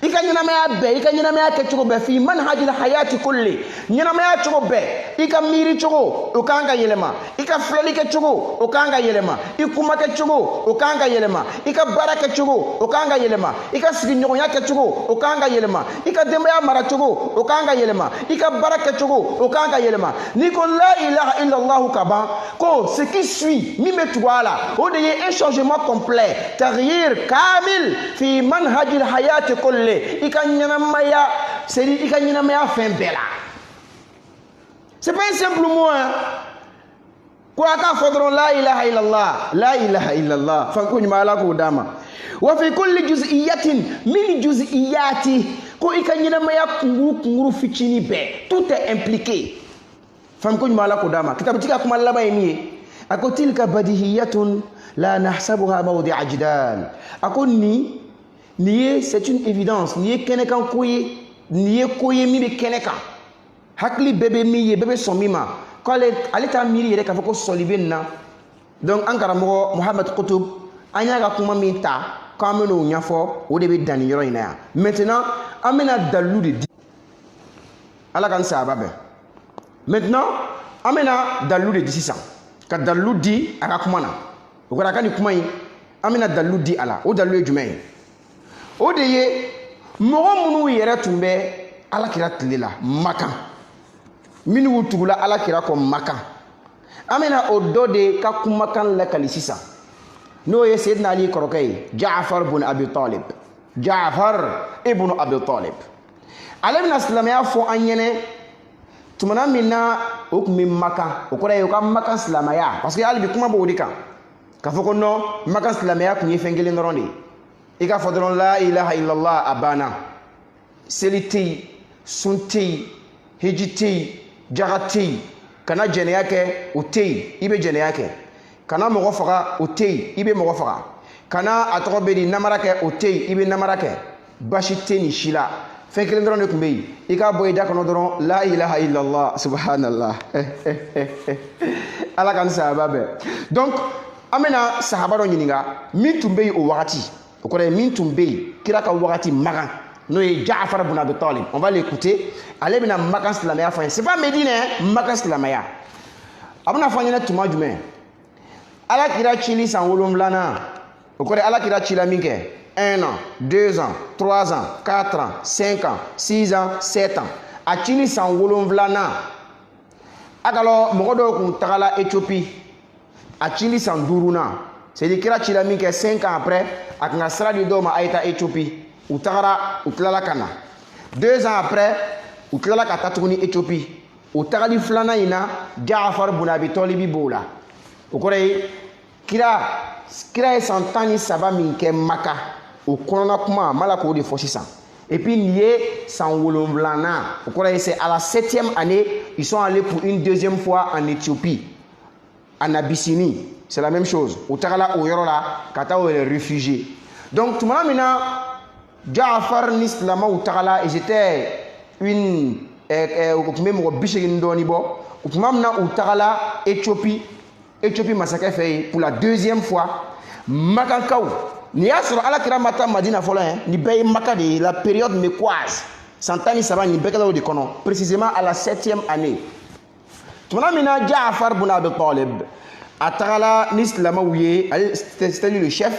Ika yana me abbe, ika yana me ake chogo be fi manhajil hayati kulli. Yana me ake chogo be. Ika miri chogo ukanga yelema. Ika fleli ke chogo ukanga yelema. Ikuma ke chogo ukanga yelema. Ika baraka chogo ukanga yelema. Ika sigi nyonya ke chogo ukanga yelema. Ika demaya mara chogo ukanga yelema. Ika baraka chogo ukanga yelema. Ni ko la ilaha illallah kaba ko ce qui suit mi metwala. O de un changement complet. Taghyir kamil fi manhajil hayati kulli. Ika nyanamaya c'est ika nyanamaya fin bela. C'est pas un simple mot hein. Quoi ka fodron la ilaha illallah fanko nyuma ala ko dama wa fi kulli juz'iyatin min juz'iyati ko ika nyanamaya kunguru fichini be tout est impliqué fanko nyuma ala ko dama kitabutika kuma laba yemi ako tilka badihiyatun la nahsabuha mawdi'a jidal ako ni c'est une évidence ni kenekan koye ni koye mi be kenekan hakli bebe mi ye bebe somima ko ale ta miri yere ka fako solibe na donc an karamo Muhammad Qutb anya ga kuma mi ta ka meno nyafo o de be dani yoro ina ya maintenant amena dalu de ala kan sa babe maintenant amena dalu de 600 ka dalu di aka kuma na o ko ka ni kuma yi amena dalu di ala o dalu e jumɛn o de ye mɔgɔ minnu yɛrɛ tun bɛ alakira tile la Makan minnu tugula alakira kɔ Makan an bɛna o dɔ de ka kumakan lakali sisan n'o ye Seydina Ali kɔrɔkɛ ye Jaafar ibn Abi Talib Jaafar ibn Abi Talib ale bɛna silamɛya fɔ an ɲɛnɛ tumana min na o tun bɛ Makan o kɔrɔ ye o ka Makan silamɛya parce que hali bi kuma b'o de kan k'a fɔ ko non Makan silamɛya tun ye fɛn kelen dɔrɔn de ye i ka fɔ dɔrɔn la ilaha illallah a banna seli tɛ yen sun tɛ yen hiji tɛ yen jaga tɛ yen kana jɛnɛya kɛ o tɛ yen i bɛ jɛnɛya kɛ kana mɔgɔ faga o tɛ yen i bɛ mɔgɔ faga kana a tɔgɔ bɛ di namara kɛ o tɛ yen i bɛ namara kɛ basi tɛ nin si la fɛn kelen dɔrɔn de tun bɛ yen i k'a bɔ i da kɔnɔ dɔrɔn la ilaha illallah subhanallah ala ka ni sahaba bɛɛ donc an bɛna sahaba dɔ ɲininka min tun bɛ yen o wagati o kɔrɔ ye min tun bɛ yen kira ka wagati makan n'o ye Jaafar ibn Abi Talib on va l'écouter ale bɛna makan silamɛya fɔ an ye c'est pas Médine makan silamɛya a bɛna fɔ an ɲɛna tuma jumɛn ala kira cili san 7nan o kɔrɔ ye ala kira cila min kɛ 1 an 2 ans 3 ans 4 ans 5 ans 6 ans 7 ans a cili san 7nan a ka lɔ mɔgɔ dɔw kun tagala Éthiopie a cili san 5nan c'est-à-dire kira cila min kɛ 5 ans après a kun ka sira di dɔw ma a ye taa Éthiopie u tagara u tilala ka na 2 ans après u tilala ka taa tuguni Éthiopie u tagali filanan in na Jaafar ibn Abi Talib b'o la o kɔrɔ ye kira ye san 13 min kɛ Maka o kɔnɔna kuma mala k'o de fɔ sisan et puis nin ye san 7nan o kɔrɔ ye c'est à la 7e année ils sont allés pour une deuxième fois en Éthiopie en Abyssinie c'est la même chose u tagala o yɔrɔ la ka taa les réfugiés donc tuma min na Jaafar ni silamɛw tagala ils étaient une u tun bɛ mɔgɔ 80 dɔɔni bɔ u tuma min na u tagala Éthiopie masakɛ fɛ yen pour la deuxième fois makankaw ni y'a sɔrɔ ala kira ma taa Madina fɔlɔ ye ni bɛɛ ye Maka de ye la période mécoise san 13 nin bɛɛ kɛla o de kɔnɔ précisément à la 7e année tuma min na Jaafar ibn Abi Talib a tagala ni silamɛw ye c'était lui le chef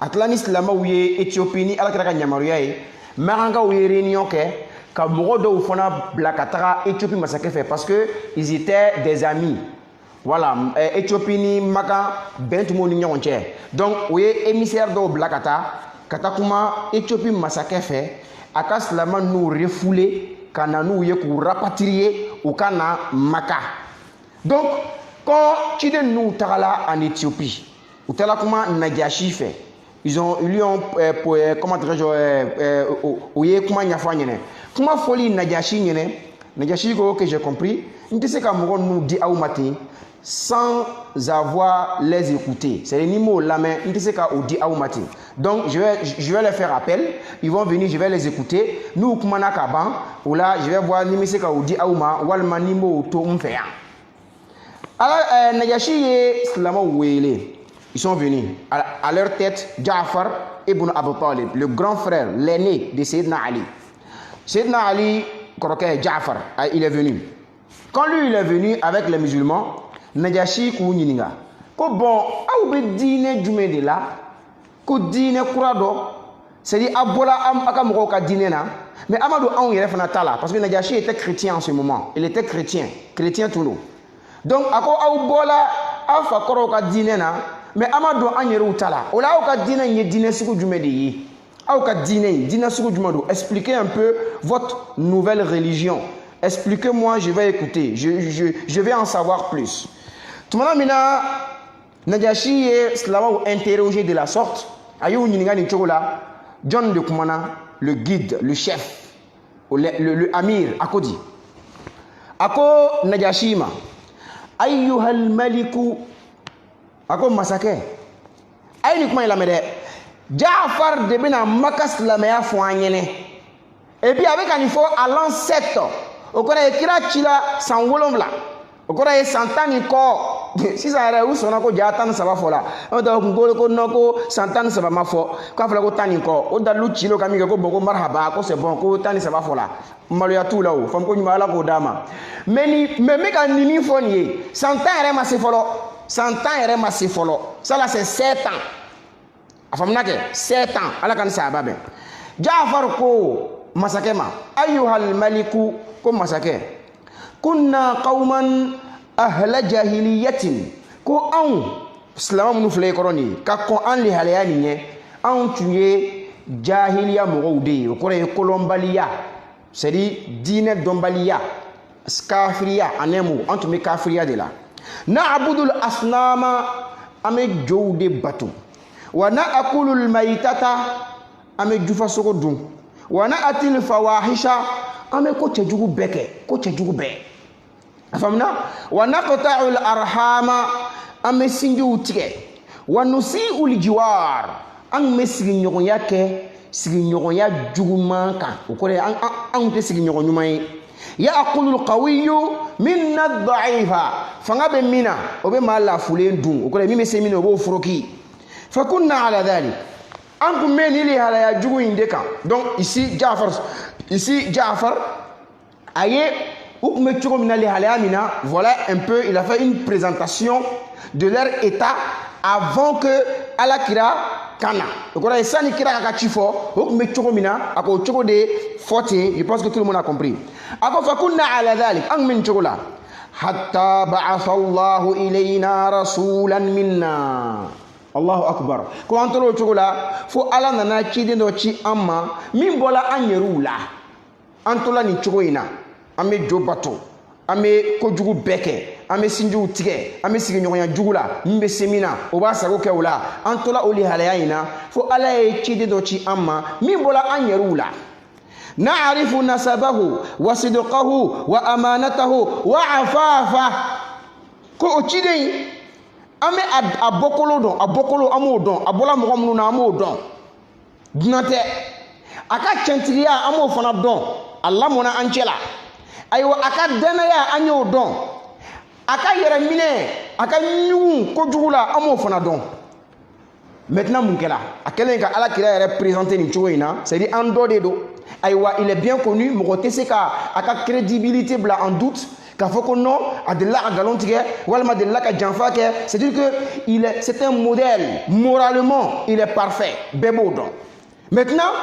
a tilala ni silamɛw ye Éthiopie ni ala kira ka yamaruya ye makankaw ye réunion kɛ ka mɔgɔ dɔw fana bila ka taga Éthiopie masakɛ fɛ parce que ils étaient des amis voilà Éthiopie ni Maka bɛn tun b'u ni ɲɔgɔn cɛ donc o ye émissaire dɔw bila ka taa kuma Éthiopie masakɛ fɛ a ka silamɛ n'u refoulé ka na n'u ye k'u rapatrier u ka na Maka donc quand ciden n'u tagala en Éthiopie u taara kuma Najashi fɛ ils lui ont comment dirais-je o ye kuma ɲɛfɔ a ɲɛna kuma fɔli Najashi ɲɛna Najashi ko que j'ai compris n tɛ se ka mɔgɔ ninnu di aw ma ten sans avoir les écouter c'est-à-dire ni m'o lamɛn n tɛ se ka o di aw ma ten donc je vais les faire appel ils vont venir je vais les écouter n'u kumana ka ban o la je vais voir ni n bɛ se ka o di aw ma walima ni m'o to n fɛ yan ala Najashi ye silamɛw wele ils sont venus à leur tête Jaafar ibn Abi Talib le grand frère l'aîné de Sayyidina Ali Sayyidina Ali kɔrɔkɛ Jaafar il est venu quand lui il est venu avec les musulmans Najashi k'u ɲininka ko bon aw bɛ diinɛ jumɛn de la ko diinɛ kura dɔ c'est-à-dire a bɔra a ka mɔgɔw ka diinɛ na mais a ma don anw yɛrɛ fana ta la parce que Najashi était chrétien en ce moment il était chrétien tun don donc a ko aw bɔra aw fa kɔrɔw ka diinɛ na mais a ma don an yɛrɛw ta la o la aw ka diinɛ in ye diinɛ sugu jumɛn de ye aw ka diinɛ sugu jumɛn don expliquez un peu votre nouvelle religion expliquez-moi je vais écouter je vais en savoir plus tuma min na Najashi ye silamɛw interrogé de la sorte a y'u ɲininka nin cogo la John de kumana le guide le chef le amir a ko di a ko Najashi ma ayyuhal maliku a ko masakɛ a ye nin kuma in lamɛn dɛ Jaafar de bɛna Maka silamɛya fɔ an ɲɛnɛ et puis a bɛ ka nin fɔ à l'an 7 o kɔrɔ ye kira cila san 7 o kɔrɔ ye san 10 ni kɔ sisan yɛrɛ u sɔnna ko ja 13 fɔ la an ta ko non ko san 13 ma fɔ k'a fɔra ko 10 ni kɔ o dalilu cilo ka min kɛ ko bon ko marhaba ko c'est bon ko 13 fɔ la maloya t'u la o fam ko ɲuman ala k'o d'a ma mais me ka nin min fɔ nin ye san 10 yɛrɛ ma se fɔlɔ ça là c'est 7 ans a faamuna kɛ 7 ans ala ka ni sahaba bɛn Jaafar ko masakɛ ma ayyuhal maliku ko masakɛ kunna qauman ahla jahiliyatin ko anw silamɛ minnu filɛ kɔrɔ nin ye ka kɔn an lehalaya nin ɲɛ anw tun ye jahiliya mɔgɔw de ye o kɔrɔ ye kolɔnbaliya c'est à dire diinɛ dɔnbaliya kafiriya en un mot an tun bɛ kafiriya de la na'budul asnama an bɛ jɔw de bato wa na'kulul maytata an bɛ jufasogo dun wa na'til fawahisha an bɛ ko cɛjugu bɛɛ a faamuna wa naqta'ul arhama an bɛ sinjiw tigɛ wa nusi'ul jiwar an bɛ sigiɲɔgɔnya kɛ sigiɲɔgɔnya juguman kan o kɔrɔ ye anw tɛ sigiɲɔgɔn ɲuman ye ya'kulul qawiyyu minna ad-da'ifa fanga bɛ min na o bɛ maa lafulen dun o kɔrɔ ye min bɛ se min na o b'o foroki fa kunna ala dhalik an kun bɛ nin lahalaya jugu in de kan donc ici Jaafar a ye u kun bɛ cogo min na lahalaya min na voilà un peu il a fait une présentation de leur état avant que alakira kana o kɔrɔ ye sani kira ka ci fɔ o kun bɛ cogo min na a ko cogo de fɔ ten je pense que tout le monde a compris a ko fa kunna ala dhalik an kun bɛ nin cogo la hatta ba'atha Allahu ilayna rasulan minna Allahu akbar ko an tora o cogo la fo ala nana ciden dɔ ci an ma min bɔla an yɛrɛw la an tola nin cogo in na an bɛ jo bato an bɛ kojugu bɛɛ kɛ an bɛ sinjiw tigɛ an bɛ sigiɲɔgɔnya jugu la min bɛ se min na o b'a sago kɛ o la an tola o lahalaya in na fo ala ye ciden dɔ ci an ma min bɔla an yɛrɛw la na'rifu nasabahu wa sidqahu wa amanatahu wa afafa ko o ciden an bɛ a bɔkolo dɔn a bɔkolo an b'o dɔn a bɔla mɔgɔ minnu na an b'o dɔn dunan tɛ a ka cɛntigiya an b'o fana dɔn a lamɔna an cɛ la ayiwa a ka danaya an y'o dɔn a ka yɛrɛ minɛ a ka ɲugun kojugu la an b'o fana dɔn maintenant mun kɛra a kɛlen ka alakira yɛrɛ présenter nin cogo in na c'est à dire an dɔ de don ayiwa il est bien connu mɔgɔ tɛ se ka a ka crédibilité bila en doute k'a fɔ ko non a delila ka nkalon tigɛ walima a delila ka janfa kɛ c'est à dire que c'est un modèle moralement il est parfait bɛɛ b'o dɔn maintenant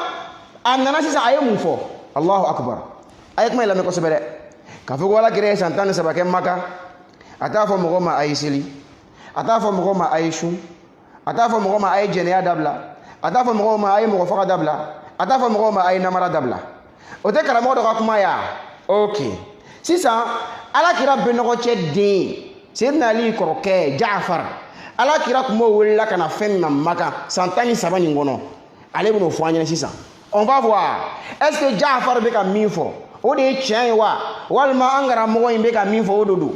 a nana sisan a ye mun fɔ Allahu akbar a ye kuma in lamɛn kosɛbɛ dɛ k'a fɔ ko alakira ye san 13 kɛ Maka a t'a fɔ mɔgɔ ma a ye seli a t'a fɔ mɔgɔ ma a ye sun a t'a fɔ mɔgɔ ma a ye jɛnɛya dabila a t'a fɔ mɔgɔ ma a ye mɔgɔ faga dabila a t'a fɔ mɔgɔ ma a ye namara dabila o tɛ karamɔgɔ dɔ ka kuma ya ok sisan alakira bɛnɔgɔ cɛ den Seydina Ali kɔrɔkɛ Jaafar alakira tun b'o welela ka na fɛn min na Maka san 13 nin kɔnɔ ale bɛn'o fɔ an ɲɛna sisan on va voir est-ce que Jaafar bɛ ka min fɔ o de ye tiɲɛ ye wa walima an karamɔgɔ in bɛ ka min fɔ o de don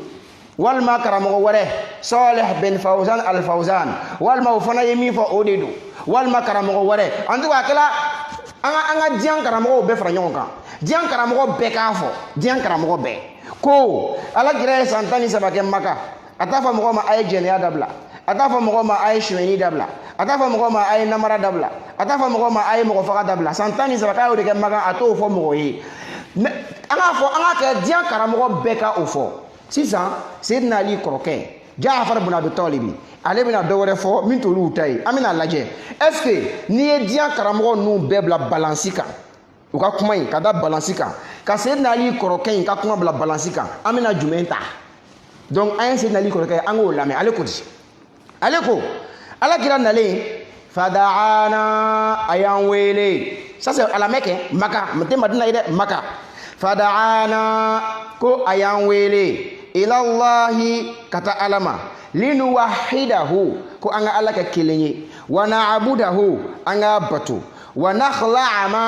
walima karamɔgɔ wɛrɛ Salih bin Fawzan al-Fawzan walima o fana ye min fɔ o de don walima karamɔgɔ wɛrɛ en tout cas a kɛla an ka diɲɛ karamɔgɔw bɛɛ fara ɲɔgɔn kan diɲɛ karamɔgɔ bɛɛ k'a fɔ diɲɛ karamɔgɔ bɛɛ ko alakira ye san 13 kɛ Maka a t'a fɔ mɔgɔ ma a ye jɛnɛya dabila a t'a fɔ mɔgɔ ma a ye suɲɛni dabila a t'a fɔ mɔgɔ ma a ye namara dabila a t'a fɔ mɔgɔ ma a ye mɔgɔ faga dabila san 13 k'a y'o de kɛ Maka a t'o fɔ mɔgɔ ye an k'a kɛ diɲɛ karamɔgɔ bɛɛ ka o fɔ sisan Seydina Ali kɔrɔkɛ Jaafar bin Abi Talib ale bɛna dɔ wɛrɛ fɔ min t'olu ta ye an bɛna lajɛ est-ce que n'i ye diɲɛ karamɔgɔ ninnu bɛɛ bila balansi kan u ka kuma in ka da balansi kan ka Seydina Ali kɔrɔkɛ in ka kuma bila balansi kan an bɛna jumɛn ta donc an ye Seydina Ali kɔrɔkɛ an k'o lamɛn ale ko di ale ko alakira nalen fadaana a y'an wele ça c'est à la Mecque Maka n tɛ Madina ye dɛ Maka fadaana ko a y'an wele ilallahi ka taa Ala ma linuwahidahu ko an ka Ala kɛ kelen ye wa na'budahu an ka bato wa nakhla'a ma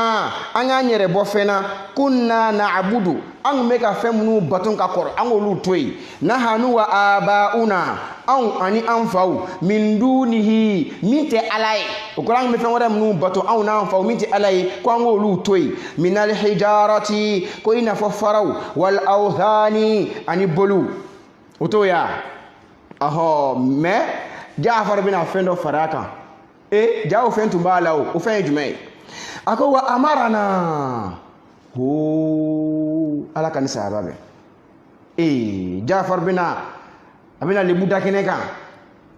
an k'an yɛrɛ bɔ fɛn na kunna na'budu an kun bɛ ka fɛn minnu bato ka kɔrɔ an k'olu to yen nahanu wa aba'una anw ani an faw min dunihi min tɛ Ala ye o kɔrɔ an kun bɛ fɛn wɛrɛ minnu bato anw n'an faw min tɛ Ala ye ko an k'olu to yen minal hijarati ko i n'a fɔ faraw wal awthani ani boliw o to ya ɔhɔ mais Jaafar bɛna fɛn dɔ fara a kan ja o fɛn tun b'a la o fɛn ye jumɛn ye a ko wa amarana ko Ala ka ni sahaba bɛ Jaafar bɛna a bɛna lebu da kɛnɛ kan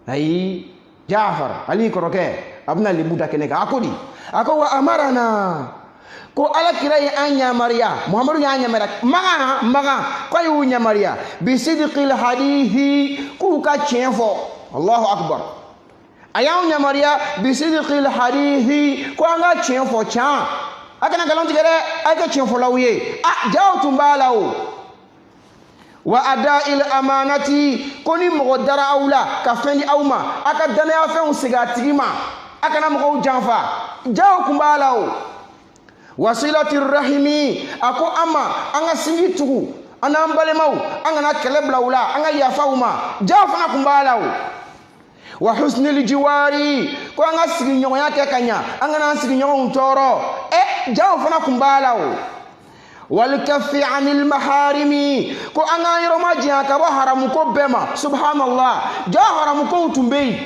ayi Jaafar Ali kɔrɔkɛ a bɛna lebu da kɛnɛ kan a ko di a ko wa amarana ko alakira ye an yamariya Muhamadu y'an yamariya maga ko a y'u yamariya bisidqil hadithi k'u ka tiɲɛ fɔ Allahu akbar a y'an yamariya bisidqil hadithi ko an ka tiɲɛ fɔ can a kana nkalon tigɛ dɛ a ka tiɲɛ fɔlaw ye jaw tun b'a la o wa ada'il amanati ko ni mɔgɔ dara aw la ka fɛn di aw ma a ka danaya fɛnw segin a tigi ma a kana mɔgɔw janfa jaw tun b'a la o wasilati rahimi a ko an ma an ka sinji tugu an n'an balimaw an kana kɛlɛ bila u la an ka yafa u ma jaw fana tun b'a la o wa husnil jiwari ko anga sigi ɲɔgɔn ya kɛ ka ɲa an kana sigi ɲɔgɔn tɔɔrɔ jaw fana kun b'a la o wal kaffi anil maharimi ko an ka yɔrɔ ma janya ka bɔ haramu ko bɛɛ ma subhanallah jaw haramu ko tun bɛ yen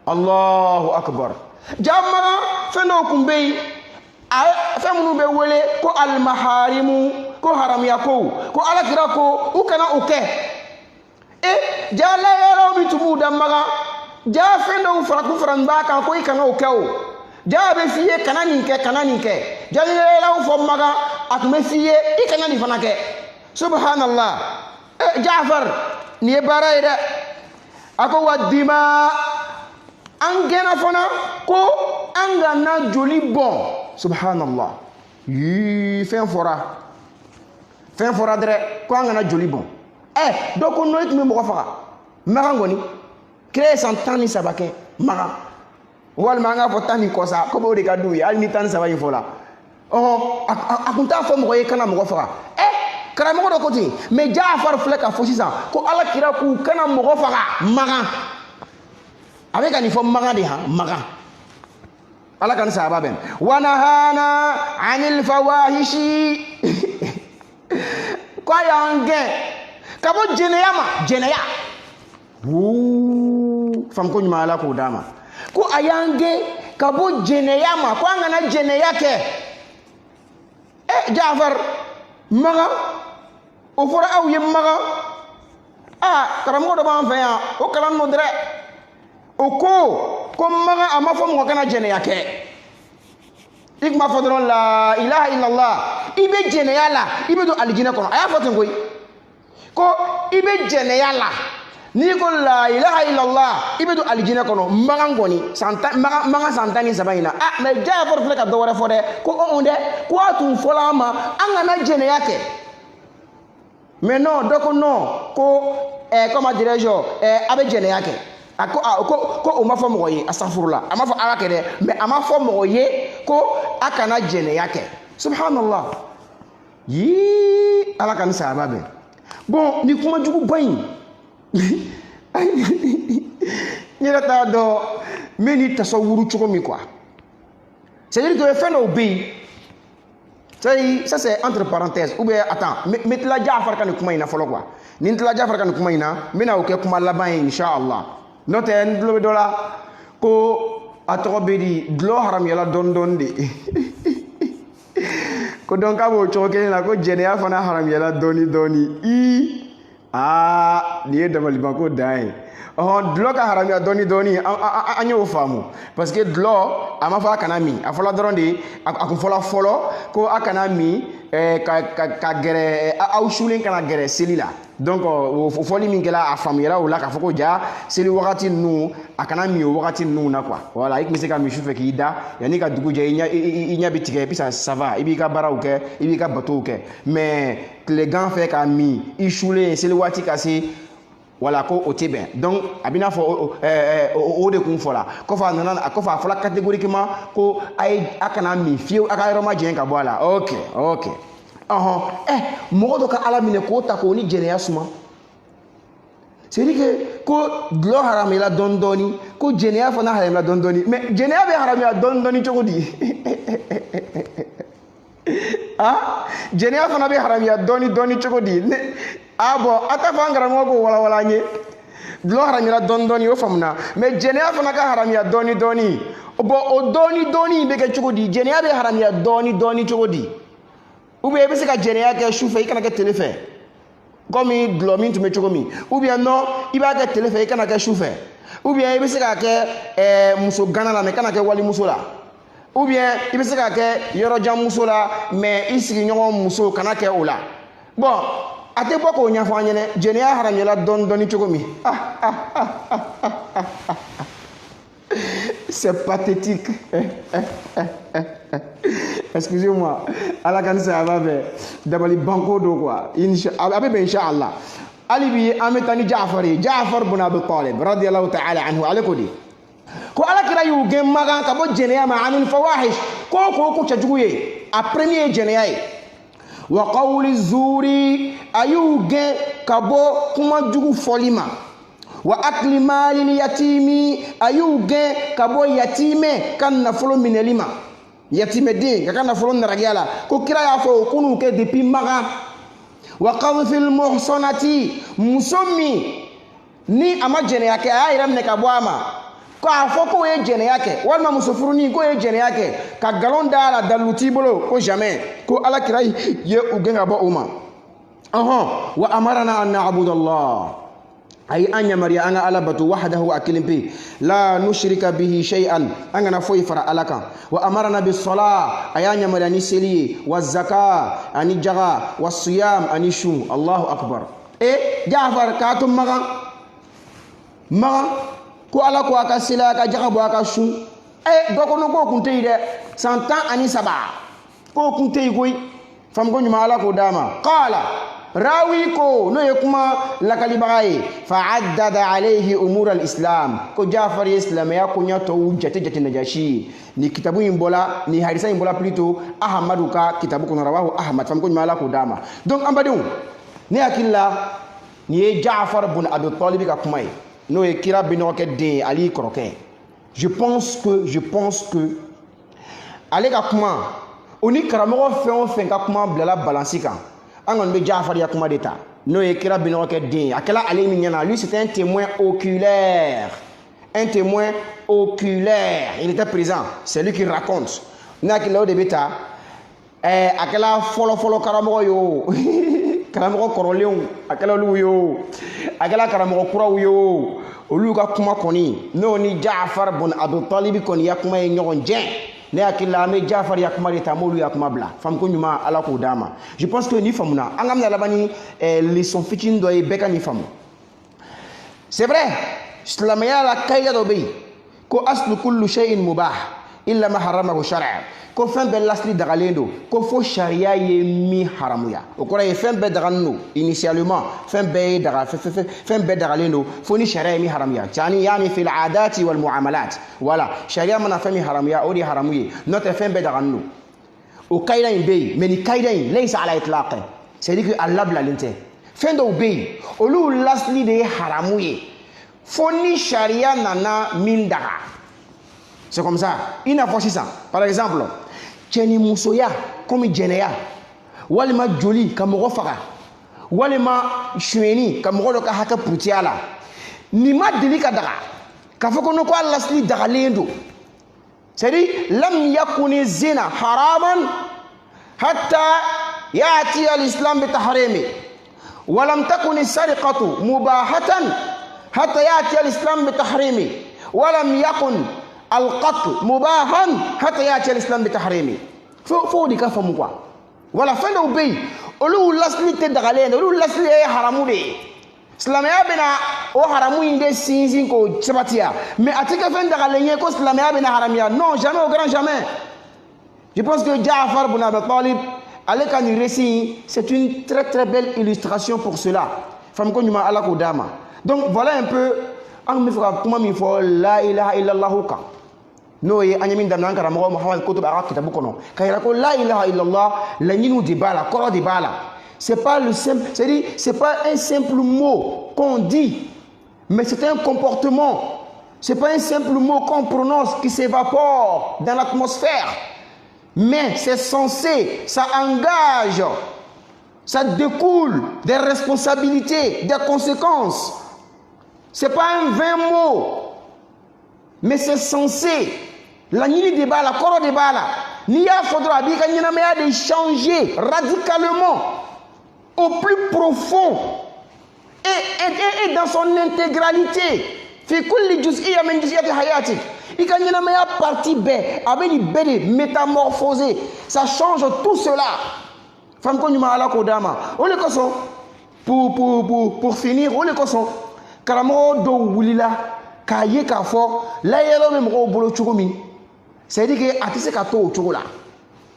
Allahu akbar jaw maga fɛn dɔw kun bɛ yen fɛn minnu bɛ wele ko al maharimu ko haramuya ko alakira ko u kana o kɛ jaw la yɔrɔ min tun b'u da maga jaw fɛn dɔw fara b'a kan ko i kana o kɛ o jaw bɛ f'i ye kana nin kɛ jaw yɛrɛlaw fɔ maga a tun bɛ f'i ye i kana nin fana kɛ subhanallah Jaafar nin ye baara ye dɛ a ko wa dima an gɛnna fana ko an kana joli bɔn subhanallah fɛn fɔra dɛrɛ ko an kana joli bɔn dɔ ko n'o tun bɛ mɔgɔ faga Magan kɔni kira ye san 13 kɛ Magan walima an k'a fɔ 10 ni kɔ sa ko b'o de ka d'u ye hali ni 13 in fɔla a kun t'a fɔ mɔgɔ ye kana mɔgɔ faga karamɔgɔ dɔ ko ten mais Jaafar filɛ ka fɔ sisan ko alakira k'u kana mɔgɔ faga Magan a bɛ ka nin fɔ Magan de han Magan ala ka ni sahaba bɛn wa nahana anil fawahishi ko a y'an gɛn ka bɔ jɛnɛya ma jɛnɛya famko ɲuman ala k'o d'a ma ko a y'an gɛn ka bɔ jɛnɛya ma ko an kana jɛnɛya kɛ Jaafar Magan o fɔra aw ye Magan karamɔgɔ dɔ b'an fɛ yan o kalan nɔ dɛrɛ o ko Magan a ma fɔ mɔgɔ kana jɛnɛya kɛ i tun b'a fɔ dɔrɔn la ilaha illallah i bɛ jɛnɛya la i bɛ don alijinɛ kɔnɔ a y'a fɔ ten koyi ko i bɛ jɛnɛya la n'i ko la ilaha illallah i bɛ don alijinɛ kɔnɔ Magan kɔni Magan san 13 in na mais Jaafar filɛ ka dɔ wɛrɛ fɔ dɛ ko dɛ ko a tun fɔla an ma an kana jɛnɛya kɛ mais non dɔ ko non ko comment dirais-je a bɛ jɛnɛya kɛ ko o ma fɔ mɔgɔ ye astaghfirullah a ma fɔ ala kɛ dɛ mais a ma fɔ mɔgɔ ye ko a kana jɛnɛya kɛ subhanallah ala ka ni sahaba bɛn bon ni kuma juguba in n yɛrɛ t'a dɔn n bɛ ni tasawuru cogo min quoi c'est à dire que fɛn dɔw bɛ yen ça c'est entre parenthèses ou bien attends n bɛ tila Jaafar ka nin kuma in na fɔlɔ quoi ni n tila Jaafar ka nin kuma in na n bɛna o kɛ kuma laban ye inshallah n'o tɛ n tulo bɛ dɔ la ko a tɔgɔ bɛ di dulɔ haramuyala dɔɔni de ko donc k'a b'o cogo kelen na ko jɛnɛya fana haramuyala dɔɔni nin ye dabalibanko dan ye dulɔ ka haramuya dɔɔni an y'o faamu parce que dulɔ a ma fɔ a kana min a fɔla dɔrɔn de a kun fɔla fɔlɔ ko a kana min ka gɛrɛ aw sulen kana gɛrɛ seli la donc o fɔli min kɛla a faamuyara o la k'a fɔ ko ja seli wagati ninnu a kana min o wagati ninnu na quoi voilà i tun bɛ se ka min sufɛ k'i da yanni ka dugu jɛ i ɲɛ bɛ tigɛ et puis ça va i b'i ka baaraw kɛ i b'i ka batow kɛ mais tilegan fɛ ka min i sulen seli waati ka se wala ko o tɛ bɛn donc a bɛ n'a fɔ o de kun fɔla kɔfɛ a nana kɔfɛ a fɔla catégoriquement ko a kana min fiyewu a ka yɔrɔ ma jɛn ka bɔ a la ok mɔgɔ dɔ ka ala minɛ k'o ta k'o ni jɛnɛya suma c'est à dire que ko dulɔ haramuyala dɔɔni ko jɛnɛya fana haramuyala dɔɔni mais jɛnɛya bɛ haramuya dɔɔni cogo di jɛnɛya fana bɛ haramuya dɔɔni cogo di bon a t'a fɔ an karamɔgɔ k'o walawala an ye dulɔ haramuyala dɔɔni o faamuna mais jɛnɛya fana ka haramuya dɔɔni bon o dɔɔni bɛ kɛ cogo di jɛnɛya bɛ haramuya dɔɔni cogo di ou bien i bɛ se ka jɛnɛya kɛ su fɛ i kana kɛ tile fɛ komi dulɔ min tun bɛ cogo min ou bien non i b'a kɛ tile fɛ i kana kɛ su fɛ ou bien i bɛ se ka kɛ muso gana la mais i kana kɛ walimuso la ou bien i bɛ se ka kɛ yɔrɔjan muso la mais i sigiɲɔgɔn muso kana kɛ o la bon a tɛ bɔ k'o ɲɛfɔ an ɲɛna jɛnɛya haramuyala dɔɔni cogo min c'est pathétique excusez-moi ala ka ni sahaba bɛ dabali banko do quoi a bɛ bɛn inshallah hali bi an bɛ taa ni Jaafar bin Abi Talib radiyallahu ta'ala anhu ale ko di ko alakira y'u gɛn Magan ka bɔ jɛnɛya ma anil fawahish ko cɛjugu ye a premier ye jɛnɛya ye wa qawli zuri a y'u gɛn ka bɔ kuma jugu fɔli ma wa akli malil yatimi ayuge kabo yatime kan nafolo minelima yatime de kan nafolo naragiala ko kira ya fo kunu ke depuis maga wa qadhfil muhsanati musammi ni ama jene yake ayiram ne kabo ama ko afo ko ye jene yake walma musufuru ni ko ye jene yake ka galon dala daluti bolo ko jamais ko ala kira ye ugenga bo uma wa amarna an na'budu Allah ay anya mariya anga ala batu wahdahu akilimpi la nushrika bihi shay'an anga na foi fara alaka wa amarna bis salah ay anya mariya ni seli wa zakat ani jaga wa siyam ani shu Allahu akbar Jaafar ka tum maga ko ala ko aka sila ka jaga bo aka shu doko no ko kunte ide 100 ans ani saba ko kunte goy fam go nyuma ala ko dama qala rawi ko no yekuma lakali bagaye fa'addada alayhi umur al-islam ko Jaafar islam ya kunya to jate najashi ni kitabu imbola ni hadisa imbola plutôt ahmadu ka kitabu kono rawahu ahmad fam ko nyuma ala ko dama donc ambadou ni akilla ni Jaafar ibn Abi Talib ka kumay no ekira binoke de ali kroke je pense que ale ka kuma oni karamo fe ka kuma blala balancer kan angon be Jaafar ya kuma deta no ekira binoke de akela ale minyana lui c'était un témoin oculaire il était présent c'est lui qui raconte na kila de beta akela folo karamo yo karamo koroleon akela lu yo akela karamo kura yo oluka kuma koni no ni Jaafar ibn Abi Talib koni ya kuma nyogon jen ne akila me Jaafar ya kuma deta molu ya kuma bla fam ko nyuma ala ko dama je pense que ni famuna angam na labani les son fitin do e beka ni famu c'est vrai islamia la kayda do be ko aslu kullu shay'in mubah illa ma haramahu shar'a ko fembe lasli dagalendo ko fo sharia ye mi haramuya o ko ye fembe daganno initialement fembe dagalendo fo ni sharia mi haramuya tani yani fil aadati wal muamalat wala sharia mana fami haramuya o di haramuye notre fembe daganno o kayda imbe meni kayda laysa ala itlaq c'est dire que Allah bla lente fendo be o lu lasli de haramuye fo ni sharia nana min daga. C'est comme ça. Il n'a pas ça. Par exemple, Tcheni Moussoya, comme Djeneya, Walima Joli, Kamoro Fara, Walima Choueni, Kamoro Kahaka Putiala, Nima Delikadara, Kafokono kwa lasli Daralendo. C'est-à-dire, Lam Yakuni Zina Haraman, Hatta Yati al-Islam bitaharimi, Walam Takuni Sariqatu Mubahatan, Hatta Yati al-Islam bitaharimi, Walam Yakun القتل مباحا حتى ياتي الاسلام بتحريمه فو دي كفمو كوا ولا فندو بي اولو لاسلي تدغالين اولو لاسلي حرامو دي اسلاميا بنا او حرامو يندي سينزين كو تشباتيا مي اتيكا فندغالين كو اسلاميا بنا حراميا non jamais au grand jamais je pense que Jaafar ibn Abi Talib avec un récit c'est une très belle illustration pour cela fam ko nyuma ala ko dama donc voilà un peu en me fera comment il faut la ilaha illallah ka no ye anyamin damnan karamo Muhammad kutub arab kitabu kono kayra ko la ilaha illallah la nyinu di bala koro di bala c'est pas le simple c'est-à-dire c'est pas un simple mot qu'on dit mais c'est un comportement c'est pas un simple mot qu'on prononce qui s'évapore dans l'atmosphère mais c'est censé ça engage ça découle des responsabilités des conséquences. C'est pas un vain mot, mais c'est censé. La nuit de bala, koro de bala, niya faudra bien de changer radicalement au plus profond et dans son intégralité. Fi kulli juz'iyya min juz'iyati hayatik. Ikanyina meya partie B, avec une belle métamorphosée. Ça change tout cela. Femme ko nyuma ala ko dama. On le koso pour finir, on le koso. Karamo do wulila ka ye ka fo la yelo me mo bolo chukumi c'est dire que atise ka to chukula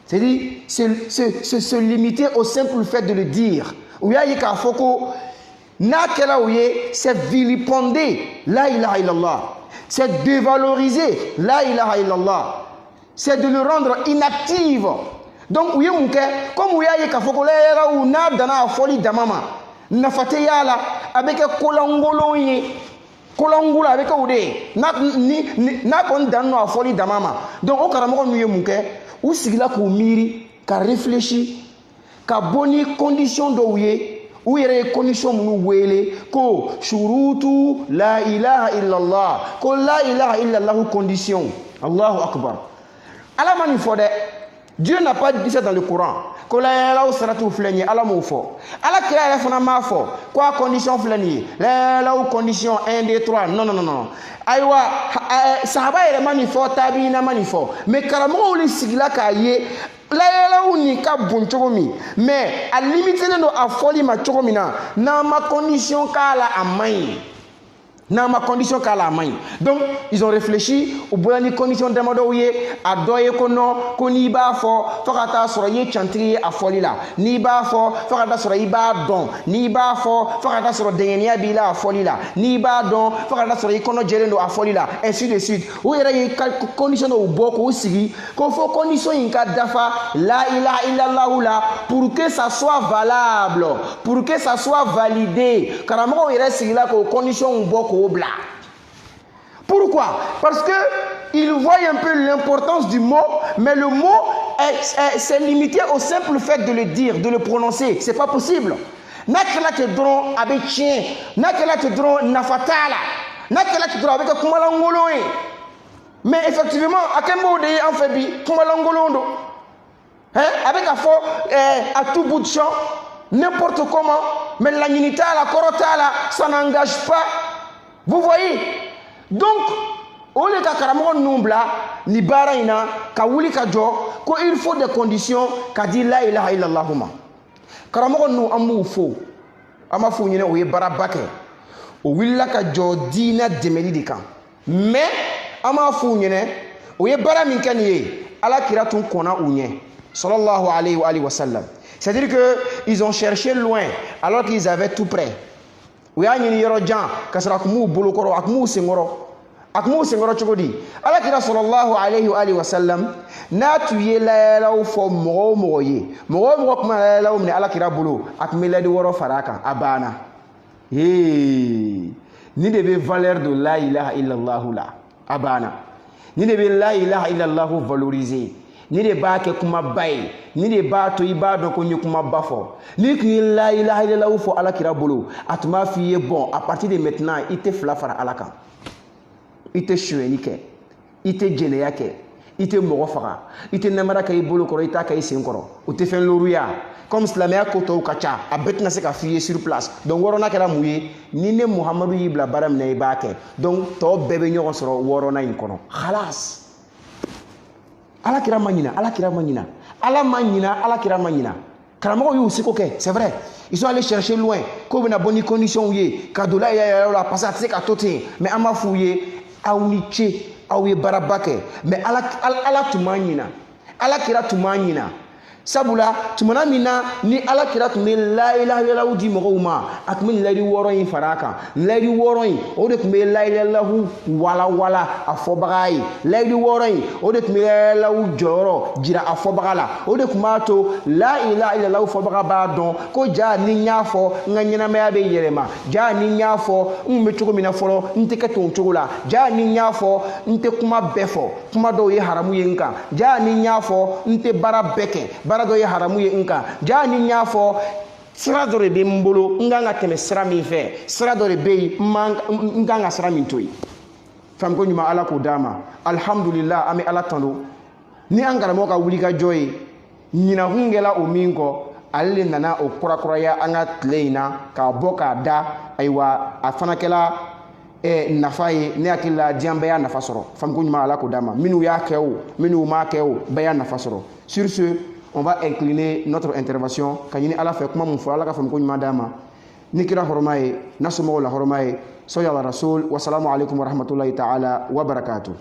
c'est dire se limiter au simple fait de le dire ou ya ye ka fo ko na kela ouye c'est vilipender la ilaha illallah c'est dévaloriser la ilaha illallah c'est de le rendre inactive donc ouye munke comme ouya ye ka fo ko la yela ou na dana foli damama nafate yala avec kolangolo yi kolongula avec ode na kon danno a foli damama donc o karamo nu yemuke ou sigila ko miri ka réfléchir ka boni condition do wiye ou yere condition mu wele ko shurutu la ilaha illallah ko la ilaha illallah condition Allahu akbar ala mani fode Dieu n'a pas dit ça dans le Coran. Que la ou sera tout fléni, ala mou fo. Ala kira ya fana ma fo. Quoi condition fléni? La ou condition 1 2 3. Non non non non. Aywa sahaba ele mani fo tabi na mani fo. Mais karamo ou li sigila ka ye la ou ni ka bon chogomi. Mais à limiter no a folie ma chogomina na ma condition kala amai. Dans ma condition qu'à la main. Donc, ils ont réfléchi aux bonnes conditions de Madoye, à Doye Kono, Koniba for, Fakata Soraye Chantri à Folila, Niba for, Fakata Soraïba Don, Niba for, Fakata Soradenia Bila à Folila, Niba Don, Fakata Soraï Kono Jeleno à Folila, ainsi de suite. Où il y a des conditions au Boko aussi, qu'on faut condition in cas d'afa, la ilaha illallah là, pour que ça soit valable, pour que ça soit validé. Car à moi, il reste là qu'aux conditions au Boko. Pourquoi? Parce que il voit un peu l'importance du mot, mais le mot c'est limité au simple fait de le dire, de le prononcer. C'est pas possible. Nakela te dron avec chien, nakela te dron nafatala, nakela te dron avec kumalangoloé. Mais effectivement, à quel mot de en fait bi kumalangolondo, hein? Avec à tout bout de champ, n'importe comment, mais la ninita, la corotala, ça n'engage pas. Vous voyez? Donc, au lieu de karamo numbla, ni baraina, ka wuli ka jo, ko il faut des conditions, ka di la ilaha illallah. Karamo nu amu fo, ama fo nyene oye barabake. O willa ka jo dina demeli de kan. Mais ama fo nyene oye bara min kan ye, ala kiratun kona unye. Sallallahu alayhi wa sallam. C'est-à-dire que ils ont cherché loin alors qu'ils avaient tout près. Oui, il y a des gens qui sont akmu bolokoro, akmu sengoro chokodi. Allah kira sallallahu alayhi wa sallam na tuye la ou fo moye. Mogo kuma la ou ne Allah kira bolo akme la di woro faraka abana. Ni debe valeur de la ilaha illallah la abana. Ni debe la ilaha illallah valoriser. Ni de ba ke kuma bay ni de ba to iba do ko nyukuma bafo ni ki la ilaha illallah fo ala kira bolo atuma fiye bon à partir de maintenant ite fla fara alaka ite shuenike ite jeneyake ite mogo fara ite namara kay bolo ko ita kay senkoro o te fen loruya comme islamia ko to kacha abetna se ka fiye sur place donc worona kala muye ni ne muhammadu ibla baram ne ibake donc to bebe nyoko soro worona inkono khalas. Ala kira manyina, ala kira manyina. Ala manyina, ala kira manyina. Karamo yu siko ke, c'est vrai. Ils sont allés chercher loin. Comme na bonne condition yé, kadola ya la passate c'est ka totin, mais ama fouye, auniche, aouye barabake, mais ala tumanyina. Ala kira tumanyina. Sabula tumana mina ni ala kira tume la ilaha illallah di mogouma akmin la di woro yin faraka la di woro yin o de tume la ilaha illallah wala afobagai la di woro yin o de tume la joro jira afobagala o de kumato la ilaha illallah fobaga ba don ko ja ni nyafo nganyina me abe yerema ja ni nyafo umme chuko mina folo nteke ton chugula ja ni nyafo nte kuma befo kuma do ye haramu yenka ja ni nyafo nte barabeke barado ye haramu ye nka jani nyafo sira do be mbolo nganga teme sira mi fe sira do be nganga sira mi toyi fam ko nyuma ala ko dama alhamdulillah ami ala tando ni angara mo ka wuli ka joyi nyina hungela o minko alle nana o kura ya anga tleina ka boka da aywa afana kala nafaye ne akila diambe ya nafa soro fam ko nyuma ala ko dama minu ya kewo minu ma kewo baya nafa soro sur ce on va incliner notre intervention kanyini ala fe kuma mun fo ala ka fam ko nyuma dama nikira horomaye nasumo la horomaye soya la rasul wa salamu alaykum wa rahmatullahi ta'ala wa barakatuh.